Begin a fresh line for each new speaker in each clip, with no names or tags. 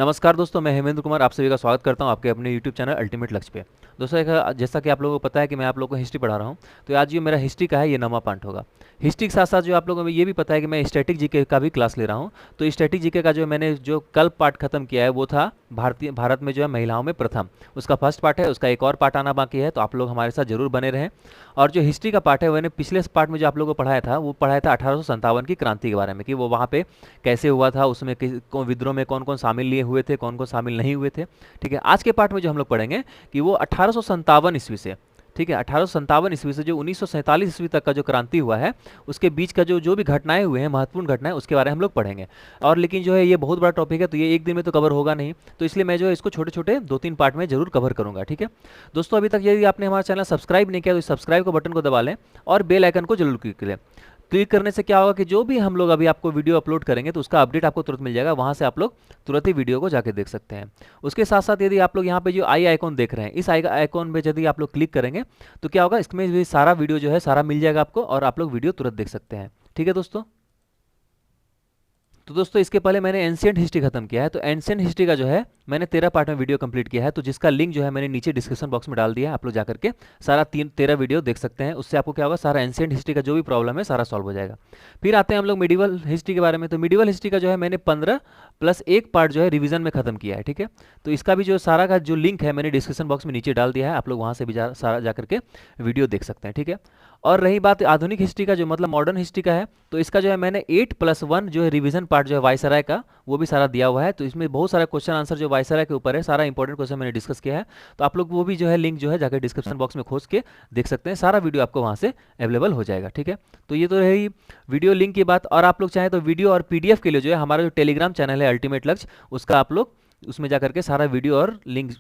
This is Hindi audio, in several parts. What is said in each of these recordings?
नमस्कार दोस्तों, मैं हेमेंद्र कुमार आप सभी का स्वागत करता हूं आपके अपने यूट्यूब चैनल अल्टीमेट लक्ष्य पे। दोस्तों जैसा कि आप लोगों को पता है कि मैं आप लोगों को हिस्ट्री पढ़ा रहा हूं, तो आज जो मेरा हिस्ट्री का है ये 9वां पार्ट होगा। हिस्ट्री के साथ साथ जो आप लोगों को ये भी पता है कि मैं स्टैटिक जीके का भी क्लास ले रहा हूं। तो स्टैटिक जीके का जो मैंने जो कल पार्ट खत्म किया है वो था भारत में जो है महिलाओं में प्रथम, उसका फर्स्ट पार्ट है। उसका एक और पार्ट आना बाकी है, तो आप लोग हमारे साथ जरूर बने रहें। और जो हिस्ट्री का पार्ट है मैंने पिछले पार्ट में जो आप लोगों को पढ़ाया था वो पढ़ाया था 1857 की क्रांति के बारे में, कि वो वहाँ पे कैसे हुआ था, उसमें विद्रोह में कौन कौन शामिल लिए हुए थे, कौन कौन शामिल नहीं हुए थे। ठीक है, आज के पार्ट में जो हम लोग पढ़ेंगे कि वो 1857 ईस्वी से, ठीक है, 1857 ईस्वी से जो 1947 ईस्वी तक का जो क्रांति हुआ है उसके बीच का जो जो भी घटनाएं हुए हैं, महत्वपूर्ण घटनाएं, उसके बारे में हम लोग पढ़ेंगे। और लेकिन जो है ये बहुत बड़ा टॉपिक है, तो ये एक दिन में तो कवर होगा नहीं, तो इसलिए मैं जो है इसको छोटे छोटे 2-3 पार्ट में जरूर कवर करूंगा। ठीक है दोस्तों, अभी तक यदि आपने हमारा चैनल सब्सक्राइब नहीं किया तो सब्सक्राइब को बटन को दबा लें और बेल आइकन को जरूर क्लिक करें। क्लिक करने से क्या होगा कि जो भी हम लोग अभी आपको वीडियो अपलोड करेंगे तो उसका अपडेट आपको तुरंत मिल जाएगा, वहां से आप लोग तुरंत ही वीडियो को जाके देख सकते हैं। उसके साथ साथ यदि आप लोग यहाँ पे जो आई आइकॉन देख रहे हैं, इस आई आइकॉन पे यदि आप लोग क्लिक करेंगे तो क्या होगा, इसमें भी सारा वीडियो जो है सारा मिल जाएगा आपको और आप लोग वीडियो तुरंत देख सकते हैं। ठीक है दोस्तों, तो दोस्तों इसके पहले मैंने एंशिएंट हिस्ट्री खत्म किया है, तो एंशिएंट हिस्ट्री का जो है मैंने 13 पार्ट में वीडियो कंप्लीट किया है, तो जिसका लिंक जो है मैंने नीचे डिस्क्रिप्शन बॉक्स में डाल दिया है, आप लोग जाकर के सारा 13 वीडियो देख सकते हैं। उससे आपको क्या होगा, सारा एंशिएंट हिस्ट्री का जो भी प्रॉब्लम है सारा सॉल्व हो जाएगा। फिर आते हैं हम लोग मिडिवल हिस्ट्री के बारे में। तो मिडिवल हिस्ट्री का जो है मैंने 15+1 पार्ट जो है रिवीजन में खत्म किया है। ठीक है, तो इसका भी जो सारा का जो लिंक है मैंने डिस्क्रिप्शन बॉक्स में नीचे डाल दिया है, आप लोग वहाँ से भी सारा जाकर के वीडियो देख सकते हैं। ठीक है, और रही बात आधुनिक हिस्ट्री का, जो मतलब मॉडर्न हिस्ट्री का है, तो इसका जो है मैंने 8+1 जो है रिवीजन पार्ट जो है वायसराय का, वो भी सारा दिया हुआ है। तो इसमें बहुत सारा क्वेश्चन आंसर जो वायसराय के ऊपर है, सारा इंपॉर्टेंट क्वेश्चन मैंने डिस्कस किया है, तो आप लोग वो भी जो है लिंक जो है जाकर डिस्क्रिप्शन बॉक्स में खोज के देख सकते हैं, सारा वीडियो आपको वहाँ से अवेलेबल हो जाएगा। ठीक है, तो ये तो रही वीडियो लिंक की बात। और आप लोग चाहें तो वीडियो और पीडीएफ के लिए जो है हमारा जो टेलीग्राम चैनल है अल्टीमेट लक्ष्य, उसका आप लोग उसमें जाकर के सारा वीडियो और लिंक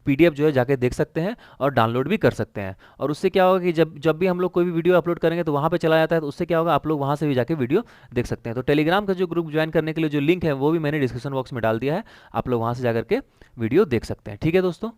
पीडीएफ जो है जाके देख सकते हैं और डाउनलोड भी कर सकते हैं। और उससे क्या होगा कि जब जब भी हम लोग कोई भी वीडियो अपलोड करेंगे तो वहाँ पे चला जाता है, तो उससे क्या होगा, आप लोग वहाँ से भी जाके वीडियो देख सकते हैं। तो टेलीग्राम का जो ग्रुप ज्वाइन करने के लिए जो लिंक है वो भी मैंने डिस्क्रिप्शन बॉक्स में डाल दिया है, आप लोग वहाँ से जाकर के वीडियो देख सकते हैं। ठीक है दोस्तों,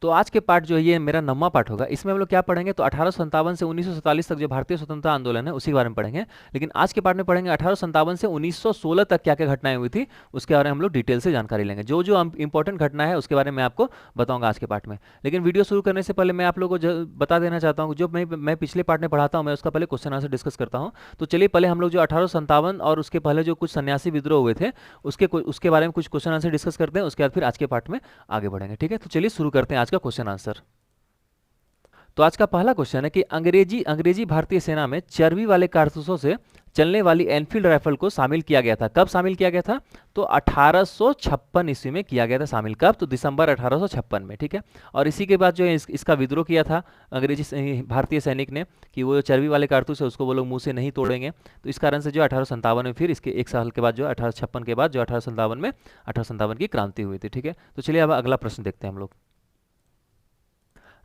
तो आज के पार्ट जो है ये मेरा 9वां पार्ट होगा। इसमें हम लोग क्या पढ़ेंगे, तो 1857 से 1947 तक जो भारतीय स्वतंत्रता आंदोलन है उसी के बारे में पढ़ेंगे। लेकिन आज के पार्ट में पढ़ेंगे 1857 से 1916 तक क्या क्या घटनाएं हुई थी, उसके बारे में हम लोग डिटेल से जानकारी लेंगे। जो जो इंपॉर्टेंट घटना है उसके बारे में आपको बताऊंगा आज के पार्ट में। लेकिन वीडियो शुरू करने से पहले मैं आप लोगों को बता देना चाहता हूँ, जो मैं पिछले पार्ट में पढ़ाता हूँ मैं उसका पहले क्वेश्चन आंसर डिस्कस करता हूँ। तो चलिए पहले हम लोग जो 1857 और उसके पहले जो कुछ सन्यासी विद्रोह हुए थे उसके बारे में कुछ क्वेश्चन आंसर डिस्कस करते हैं, उसके बाद फिर आज के पार्ट में आगे बढ़ेंगे। ठीक है, तो चलिए शुरू करते हैं आज का क्वेश्चन आंसर। तो आज का पहला क्वेश्चन है कि अंग्रेजी भारतीय सेना में चर्बी वाले कारतूसों से चलने वाली एनफील्ड राइफल को शामिल किया गया था। कब शामिल किया गया था, तो 1856 ईस्वी में किया गया था शामिल। कब, तो दिसंबर 1856 में। ठीक है, और इसी के बाद जो है इसका विद्रोह किया था भारतीय सैनिक ने, कि वो चर्बी वाले कारतूस है उसको वो लोग मुंह से नहीं तोड़ेंगे। तो इस कारण से जो 1857 में, फिर इसके एक साल के बाद जो 1856 के बाद जो 1857 की क्रांति हुई थी। ठीक है, तो चलिए अब अगला प्रश्न देखते हैं हम लोग।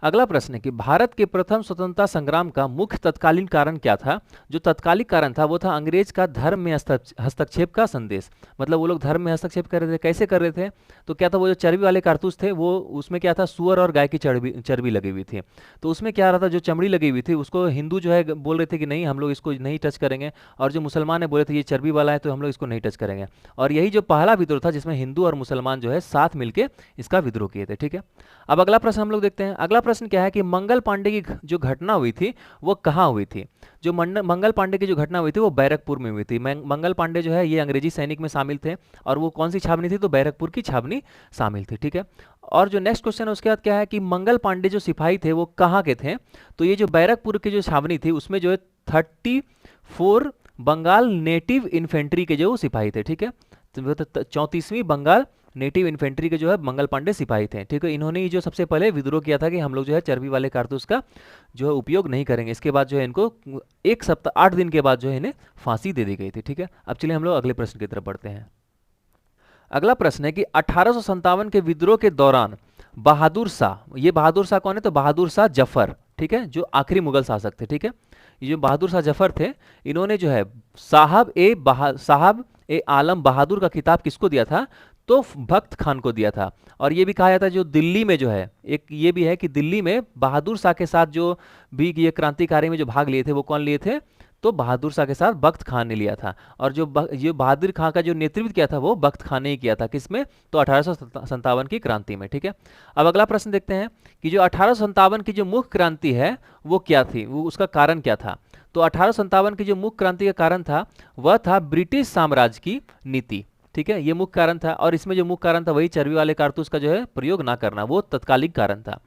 अगला प्रश्न है कि भारत के प्रथम स्वतंत्रता संग्राम का मुख्य तत्कालीन कारण क्या था। जो तत्कालिक कारण था वो था अंग्रेज का धर्म में हस्तक्षेप का संदेश। मतलब वो लोग धर्म में हस्तक्षेप कर रहे थे। कैसे कर रहे थे, तो क्या था, वो जो चर्बी वाले कारतूस थे वो उसमें क्या था, सुअर और गाय की चर्बी लगी हुई थी। तो उसमें क्या रहा था, जो चमड़ी लगी हुई थी उसको हिंदू जो है बोल रहे थे कि नहीं हम लोग इसको नहीं टच करेंगे, और जो मुसलमान है बोले थे ये चर्बी वाला है तो हम लोग इसको नहीं टच करेंगे। और यही जो पहला विद्रोह था जिसमें हिंदू और मुसलमान जो है साथ मिलकर इसका विद्रोह किए थे। ठीक है, अब अगला प्रश्न हम लोग देखते हैं। अगला प्रश्न क्या है कि मंगल पांडे की जो घटना हुई थी वो कहाँ हुई थी। जो मंगल पांडे की जो घटना हुई थी वो बैरकपुर में हुई थी। मंगल पांडे जो है ये अंग्रेजी सैनिक में शामिल थे, और वो कौन सी छावनी थी, तो बैरकपुर की छावनी शामिल थी। ठीक है, और जो नेक्स्ट क्वेश्चन है उसके बाद क्या है कि मंगल पांडे जो सिपाही थे वो कहाँ के थे। तो ये जो बैरकपुर की जो छावनी थी उसमें जो है 34 बंगाल नेटिव इन्फेंट्री के जो सिपाही थे। ठीक है, तो 34वीं बंगाल नेटिव इन्फेंट्री के जो है मंगल पांडे सिपाही थे। ठीक है, इन्होंने ही जो सबसे पहले विद्रोह किया था कि हम लोग जो है चर्बी वाले कारतूस का जो है उपयोग नहीं करेंगे। इसके बाद जो है इनको 8 दिन के बाद जो है इन्हें फांसी दे दी गई थी। ठीक है, अब चलिए हम लोग अगले प्रश्न की तरफ बढ़ते हैं। अगला प्रश्न है कि 1857 के विद्रोह के दौरान बहादुर शाह, ये बहादुर शाह कौन है, तो बहादुर शाह जफर, ठीक है, जो आखिरी मुगल शासक थे। ठीक है, ये जो बहादुर शाह जफर थे, इन्होंने जो है साहब ए आलम बहादुर का खिताब किसको दिया था, तो भक्त खान को दिया था। और ये भी कहा जाता है जो दिल्ली में जो है, एक ये भी है कि दिल्ली में बहादुर शाह के साथ जो भी ये क्रांतिकारी में जो भाग लिए थे वो कौन लिए थे, तो बहादुर शाह के साथ बख्त खान ने लिया था। और जो बहादुर खां का जो नेतृत्व किया था वो बख्त खान ने ही किया था। किसमें? तो 1857 की क्रांति में। ठीक है, अब अगला प्रश्न देखते हैं कि जो 1857 की जो मुख्य क्रांति है वो क्या थी, वो उसका कारण क्या था। तो 1857 की जो मुख्य क्रांति का कारण था वह था ब्रिटिश साम्राज्य की नीति। ठीक है, ये मुख्य कारण था। और इसमें जो मुख्य कारण था वही चर्बी वाले कारतूस का जो है प्रयोग ना करना, वो तत्कालिक कारण था।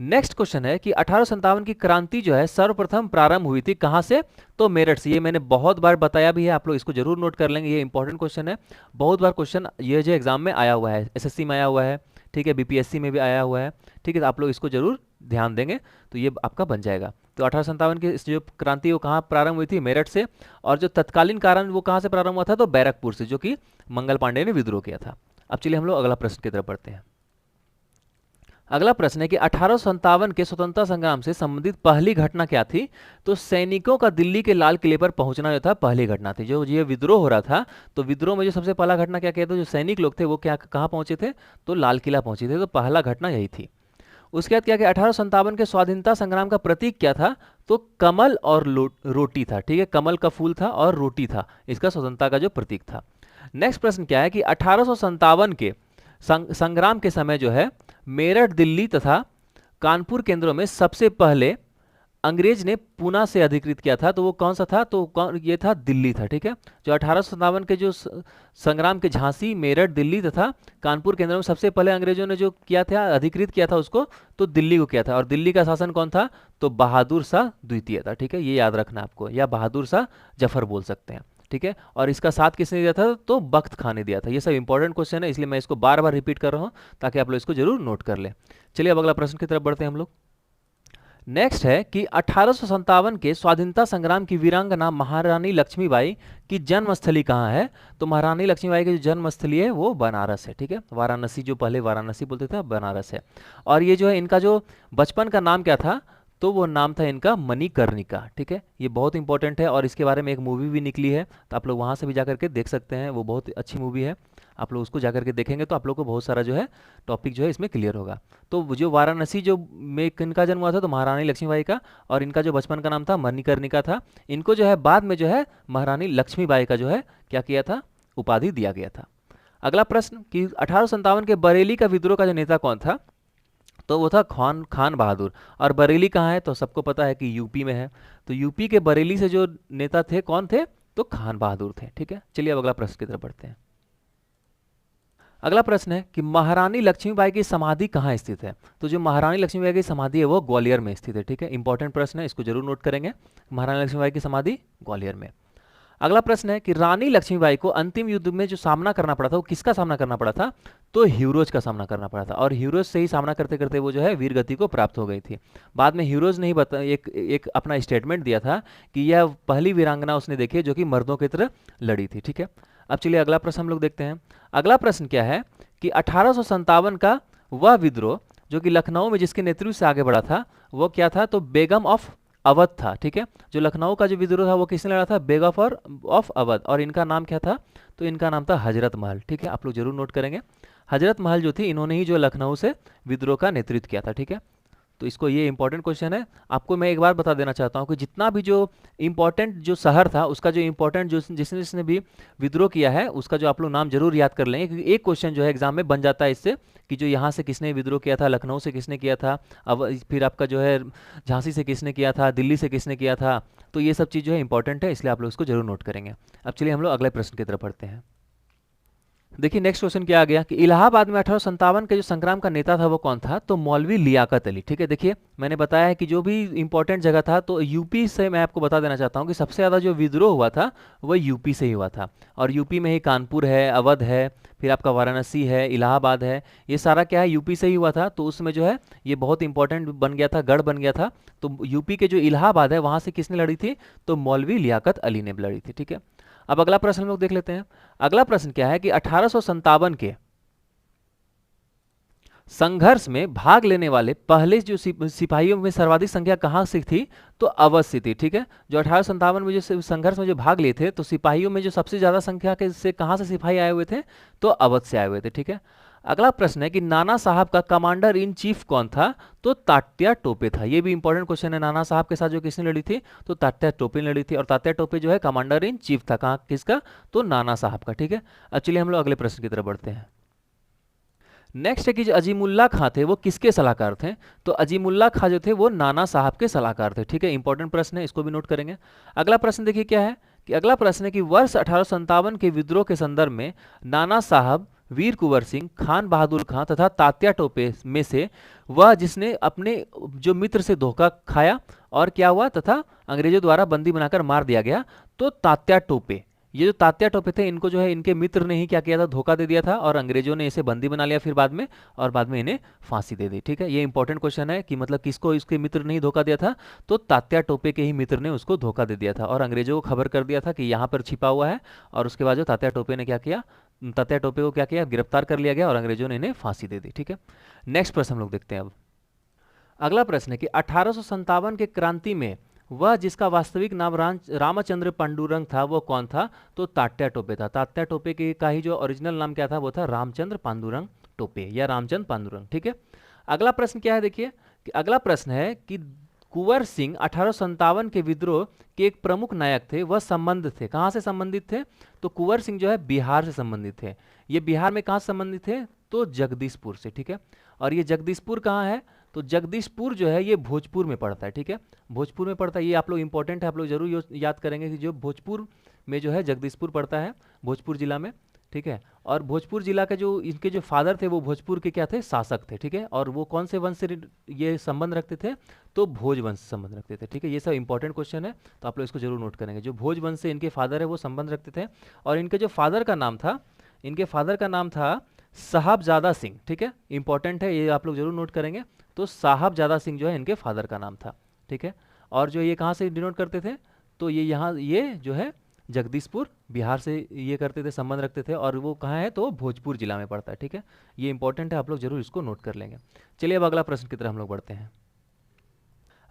नेक्स्ट क्वेश्चन है कि 1857 की क्रांति जो है सर्वप्रथम प्रारंभ हुई थी कहां से? तो मेरठ से। ये मैंने बहुत बार बताया भी है, आप लोग इसको जरूर नोट कर लेंगे, ये इंपॉर्टेंट क्वेश्चन है। बहुत बार क्वेश्चन ये जो एग्जाम में आया हुआ है, एसएससी में आया हुआ है, ठीक है, बीपीएससी में भी आया हुआ है। ठीक है, तो आप लोग इसको जरूर ध्यान देंगे तो ये आपका बन जाएगा। तो 1857 की जो क्रांति वो कहाँ प्रारंभ हुई थी? मेरठ से। और जो तत्कालीन कारण वो कहाँ से प्रारंभ हुआ था? तो बैरकपुर से, जो कि मंगल पांडे ने विद्रोह किया था। अब चलिए हम लोग अगला प्रश्न की तरफ बढ़ते हैं। अगला प्रश्न है कि 1857 के स्वतंत्रता संग्राम से संबंधित पहली घटना क्या थी? तो सैनिकों का दिल्ली के लाल किले पर पहुंचना जो था पहली घटना थी। जो ये विद्रोह हो रहा था, तो विद्रोह में जो सबसे पहला घटना क्या कहते, जो सैनिक लोग थे वो क्या कहाँ पहुंचे थे? तो लाल किला पहुंचे थे। तो पहला घटना यही थी। उसके बाद क्या कि 1857 के स्वाधीनता संग्राम का प्रतीक क्या था? तो कमल और रोटी था। ठीक है, कमल का फूल था और रोटी था, इसका स्वतंत्रता का जो प्रतीक था। नेक्स्ट प्रश्न क्या है कि 1857 के संग्राम के समय जो है मेरठ, दिल्ली तथा कानपुर केंद्रों में सबसे पहले अंग्रेज ने पूना से अधिकृत किया था। तो वो कौन सा था? तो ये था दिल्ली था। ठीक है, जो 1857 के जो संग्राम के झांसी, मेरठ, दिल्ली तथा कानपुर केंद्रों में सबसे पहले अंग्रेजों ने जो किया था, अधिकृत किया था उसको, तो दिल्ली को किया था। और दिल्ली का शासन कौन था? तो बहादुर शाह द्वितीय था। ठीक है, ये याद रखना आपको, या बहादुर शाह जफर बोल सकते हैं। ठीक है, और इसका साथ किसने दिया था? तो बख्त खान ने दिया था। ये सब इंपॉर्टेंट क्वेश्चन है, इसलिए मैं इसको बार बार रिपीट कर रहा हूँ ताकि आप लोग इसको जरूर नोट कर लें। चलिए अब अगला प्रश्न की तरफ बढ़ते हैं हम लोग। नेक्स्ट है कि 1857 के स्वाधीनता संग्राम की वीरांगना महारानी लक्ष्मीबाई की जन्मस्थली कहाँ है? तो महारानी लक्ष्मीबाई की जो जन्मस्थली है वो बनारस है। ठीक है, वाराणसी, जो पहले वाराणसी बोलते थे, अब बनारस है। और ये जो है इनका जो बचपन का नाम क्या था? तो वो नाम था इनका मणिकर्णिका। ठीक है, ये बहुत इंपॉर्टेंट है और इसके बारे में एक मूवी भी निकली है, तो आप लोग वहाँ से भी जाकर के देख सकते हैं, वो बहुत अच्छी मूवी है। आप लोग उसको जाकर के देखेंगे तो आप लोग को बहुत सारा जो है टॉपिक जो है इसमें क्लियर होगा। तो जो वाराणसी जो में किनका जन्म हुआ था? तो महारानी लक्ष्मीबाई का। और इनका जो बचपन का नाम था मणिकर्णिका था। इनको जो है बाद में जो है महारानी लक्ष्मीबाई का जो है क्या किया था? उपाधि दिया गया था। अगला प्रश्न कि 1857 के बरेली का विद्रोह का जो नेता कौन था? तो वो था खान बहादुर। और बरेली कहाँ है? तो सबको पता है कि यूपी में है। तो यूपी के बरेली से जो नेता थे कौन थे? तो खान बहादुर थे। ठीक है, चलिए अब अगला प्रश्न की तरफ बढ़ते हैं। अगला प्रश्न है कि महारानी लक्ष्मीबाई की समाधि कहाँ स्थित है? तो जो महारानी लक्ष्मीबाई की समाधि है वो ग्वालियर में स्थित है। ठीक है, इंपॉर्टेंट प्रश्न है, इसको जरूर नोट करेंगे। महारानी लक्ष्मीबाई की समाधि ग्वालियर में। अगला प्रश्न है कि रानी लक्ष्मीबाई को अंतिम युद्ध में जो सामना करना पड़ा था वो किसका सामना करना पड़ा था? तो हीरोज का सामना करना पड़ा था। और हीरोज से ही सामना करते करते वो जो है वीर गति को प्राप्त हो गई थी। बाद में हीरोज ने ही एक अपना स्टेटमेंट दिया था कि यह पहली वीरांगना उसने देखी जो कि मर्दों की तरह लड़ी थी। ठीक है, अब चलिए अगला प्रश्न हम लोग देखते हैं। अगला प्रश्न क्या है कि 1857 का वह विद्रोह जो कि लखनऊ में जिसके नेतृत्व से आगे बढ़ा था वो क्या था? तो बेगम ऑफ अवध था। ठीक है, जो लखनऊ का जो विद्रोह था वो किसने लड़ा था? बेगम ऑफ अवध। और इनका नाम क्या था? तो इनका नाम था हजरत महल। ठीक है, आप लोग जरूर नोट करेंगे। हजरत महल जो थी इन्होंने ही जो लखनऊ से विद्रोह का नेतृत्व किया था। ठीक है, तो इसको, ये इंपॉर्टेंट क्वेश्चन है। आपको मैं एक बार बता देना चाहता हूँ कि जितना भी जो इंपॉर्टेंट जो शहर था उसका जो इंपॉर्टेंट जो जिसने जिसने भी विद्रोह किया है उसका जो आप लोग नाम जरूर याद कर लेंगे, क्योंकि एक क्वेश्चन जो है एग्जाम में बन जाता है इससे कि जो यहाँ से किसने विद्रोह किया था, लखनऊ से किसने किया था, अब फिर आपका जो है झांसी से किसने किया था, दिल्ली से किसने किया था। तो ये सब चीज़ जो है इंपॉर्टेंट है, इसलिए आप लोग इसको जरूर नोट करेंगे। अब चलिए हम लोग अगले प्रश्न की तरफ बढ़ते हैं। देखिए नेक्स्ट क्वेश्चन क्या आ गया कि इलाहाबाद में 1857 के जो संग्राम का नेता था वो कौन था? तो मौलवी लियाकत अली। ठीक है, देखिए मैंने बताया है कि जो भी इंपॉर्टेंट जगह था तो यूपी से मैं आपको बता देना चाहता हूँ कि सबसे ज़्यादा जो विद्रोह हुआ था वो यूपी से ही हुआ था। और यूपी में ही कानपुर है, अवध है, फिर आपका वाराणसी है, इलाहाबाद है, ये सारा क्या है यूपी से ही हुआ था। तो उसमें जो है ये बहुत इंपॉर्टेंट बन गया था, गढ़ बन गया था। तो यूपी के जो इलाहाबाद है वहाँ से किसने लड़ी थी? तो मौलवी लियाकत अली ने लड़ी थी। ठीक है, अब अगला प्रश्न हम लोग देख लेते हैं। अगला प्रश्न क्या है कि 1857 के संघर्ष में भाग लेने वाले पहले जो सिपाहियों में सर्वाधिक संख्या कहां से थी? तो अवध से थी। ठीक है, जो 1857 में जो संघर्ष में जो भाग लिए थे तो सिपाहियों में जो सबसे ज्यादा संख्या के से कहां से सिपाही आए हुए थे? तो अवध से आए हुए थे। ठीक है, अगला प्रश्न है कि नाना साहब का कमांडर इन चीफ कौन था? तो तात्या टोपे था। ये भी इंपॉर्टेंट क्वेश्चन है। नाना साहब के साथ जो किसने लड़ी थी? तो तात्या टोपे ने लड़ी थी, और तात्या टोपे जो है कमांडर इन चीफ था। कहाँ किसका? तो नाना साहब का। ठीक है, अब चलिए हम लोग अगले प्रश्न की तरफ बढ़ते हैं। नेक्स्ट है कि जो अजीमुल्ला खां थे वो किसके सलाहकार थे? तो अजीमुल्ला खां जो थे वो नाना साहब के सलाहकार थे। ठीक है, इंपॉर्टेंट प्रश्न है, इसको भी नोट करेंगे। अगला प्रश्न देखिए क्या है कि अगला प्रश्न है कि वर्ष 1857 के विद्रोह के संदर्भ में नाना साहब, वीर कुंवर सिंह, खान बहादुर खां तथा तात्या टोपे में से वह जिसने अपने जो मित्र से धोखा खाया और क्या हुआ तथा अंग्रेजों द्वारा बंदी बनाकर मार दिया गया? तो तात्या टोपे। ये जो तात्या टोपे थे इनको जो है इनके मित्र ने ही क्या किया था? धोखा दे दिया था, और अंग्रेजों ने इसे बंदी बना लिया फिर बाद में, और बाद में इन्हें फांसी दे दी। ठीक है, ये इंपॉर्टेंट क्वेश्चन है कि मतलब किसको इसके मित्र ने ही धोखा दिया था? तो तात्या टोपे के ही मित्र ने उसको धोखा दे दिया था, और अंग्रेजों को खबर कर दिया था कि यहाँ पर छिपा हुआ है। और उसके बाद जो तात्या टोपे ने क्या किया? तात्या टोपे को क्या किया? गिरफ्तार कर लिया गया और अंग्रेजों ने इन्हें फांसी दे दी। ठीक है, नेक्स्ट प्रश्न हम लोग देखते हैं अब। अगला प्रश्न है कि 1857 के क्रांति में वह जिसका वास्तविक नाम रामचंद्र पांडुरंग था वो कौन था? तो तात्या टोपे था। तात्या टोपे के का ही जो ओरिजिनल नाम क्या था? वो था रामचंद्र पांडुरंग टोपे या रामचंद्र पांडुरंग। ठीक है, अगला प्रश्न क्या है देखिए कि अगला प्रश्न है कि कुंवर सिंह 1857 के विद्रोह के एक प्रमुख नायक थे, वह संबंध थे, कहाँ से संबंधित थे? तो कुंवर सिंह जो है बिहार से संबंधित थे। ये बिहार में कहाँ से संबंधित थे? तो जगदीशपुर से। ठीक है, और ये जगदीशपुर कहाँ है? तो जगदीशपुर जो है ये भोजपुर में पड़ता है। ठीक है, भोजपुर में पड़ता है। ये आप लोग इंपॉर्टेंट है, आप लोग जरूर याद करेंगे कि जो भोजपुर में जो है जगदीशपुर पड़ता है, भोजपुर जिला में। ठीक है, और भोजपुर जिला के जो इनके जो फादर थे वो भोजपुर के क्या थे? शासक थे। ठीक है, और वो कौन से वंश से ये संबंध रखते थे? तो भोज वंश से संबंध रखते थे। ठीक है, ये सब इंपॉर्टेंट क्वेश्चन है, तो आप लोग इसको जरूर नोट करेंगे। जो भोज वंश से इनके फादर है वो संबंध रखते थे, और इनके जो फादर का नाम था, इनके फादर का नाम था साहबजादा सिंह। ठीक है, इंपॉर्टेंट है, ये आप लोग जरूर नोट करेंगे। तो साहबजादा सिंह जो है इनके फादर का नाम था। ठीक है, और जो ये कहाँ से डिनोट करते थे? तो ये यहाँ ये जो है जगदीशपुर बिहार से ये करते थे, संबंध रखते थे, और वो कहाँ है? तो भोजपुर जिला में पड़ता है। ठीक है, ये इंपॉर्टेंट है, आप लोग जरूर इसको नोट कर लेंगे। चलिए अब अगला प्रश्न की तरफ हम लोग बढ़ते हैं।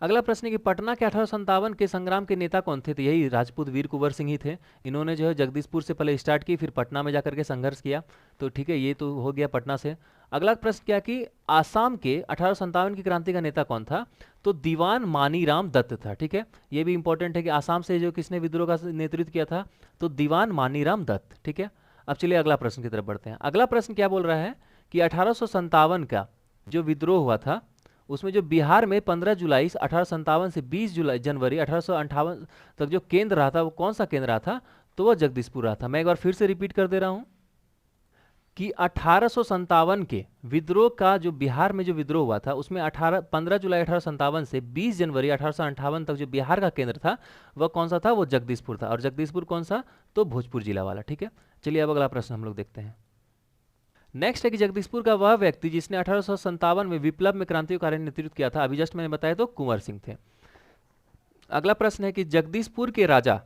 अगला प्रश्न है कि पटना के 1857 के संग्राम के नेता कौन थे? तो यही राजपूत वीर कुंवर सिंह ही थे। इन्होंने जो है जगदीशपुर से पहले स्टार्ट की, फिर पटना में जाकर के संघर्ष किया। तो ठीक है, ये तो हो गया पटना से। अगला प्रश्न क्या कि आसाम के 1857 की क्रांति का नेता कौन था? तो दीवान मानीराम दत्त था। ठीक है, ये भी इंपॉर्टेंट है कि आसाम से जो किसने विद्रोह का नेतृत्व किया था? तो दीवान मानीराम दत्त। ठीक है, अब चलिए अगला प्रश्न की तरफ बढ़ते हैं। अगला प्रश्न क्या बोल रहा है कि 1857 का जो विद्रोह हुआ था उसमें जो बिहार में 15 जुलाई 1857 से 20 जुलाई जनवरी 1858 तक जो केंद्र रहा था वो कौन सा केंद्र रहा था? तो वह जगदीशपुर रहा था। मैं एक बार फिर से रिपीट कर दे रहा हूं कि 1857 के विद्रोह का जो बिहार में जो विद्रोह हुआ था उसमें 15 जुलाई 1857 से 20 जनवरी 1858 तक जो बिहार का केंद्र था वह कौन सा था? वो जगदीशपुर था। और जगदीशपुर कौन सा? तो भोजपुर जिला वाला। ठीक है, चलिए अब अगला प्रश्न हम लोग देखते हैं। नेक्स्ट है कि जगदीशपुर का वह व्यक्ति जिसने 1857 में विप्लव में क्रांतिकारी नेतृत्व किया था। अभी जस्ट मैंने बताया तो कुंवर सिंह थे। अगला प्रश्न है कि जगदीशपुर के राजा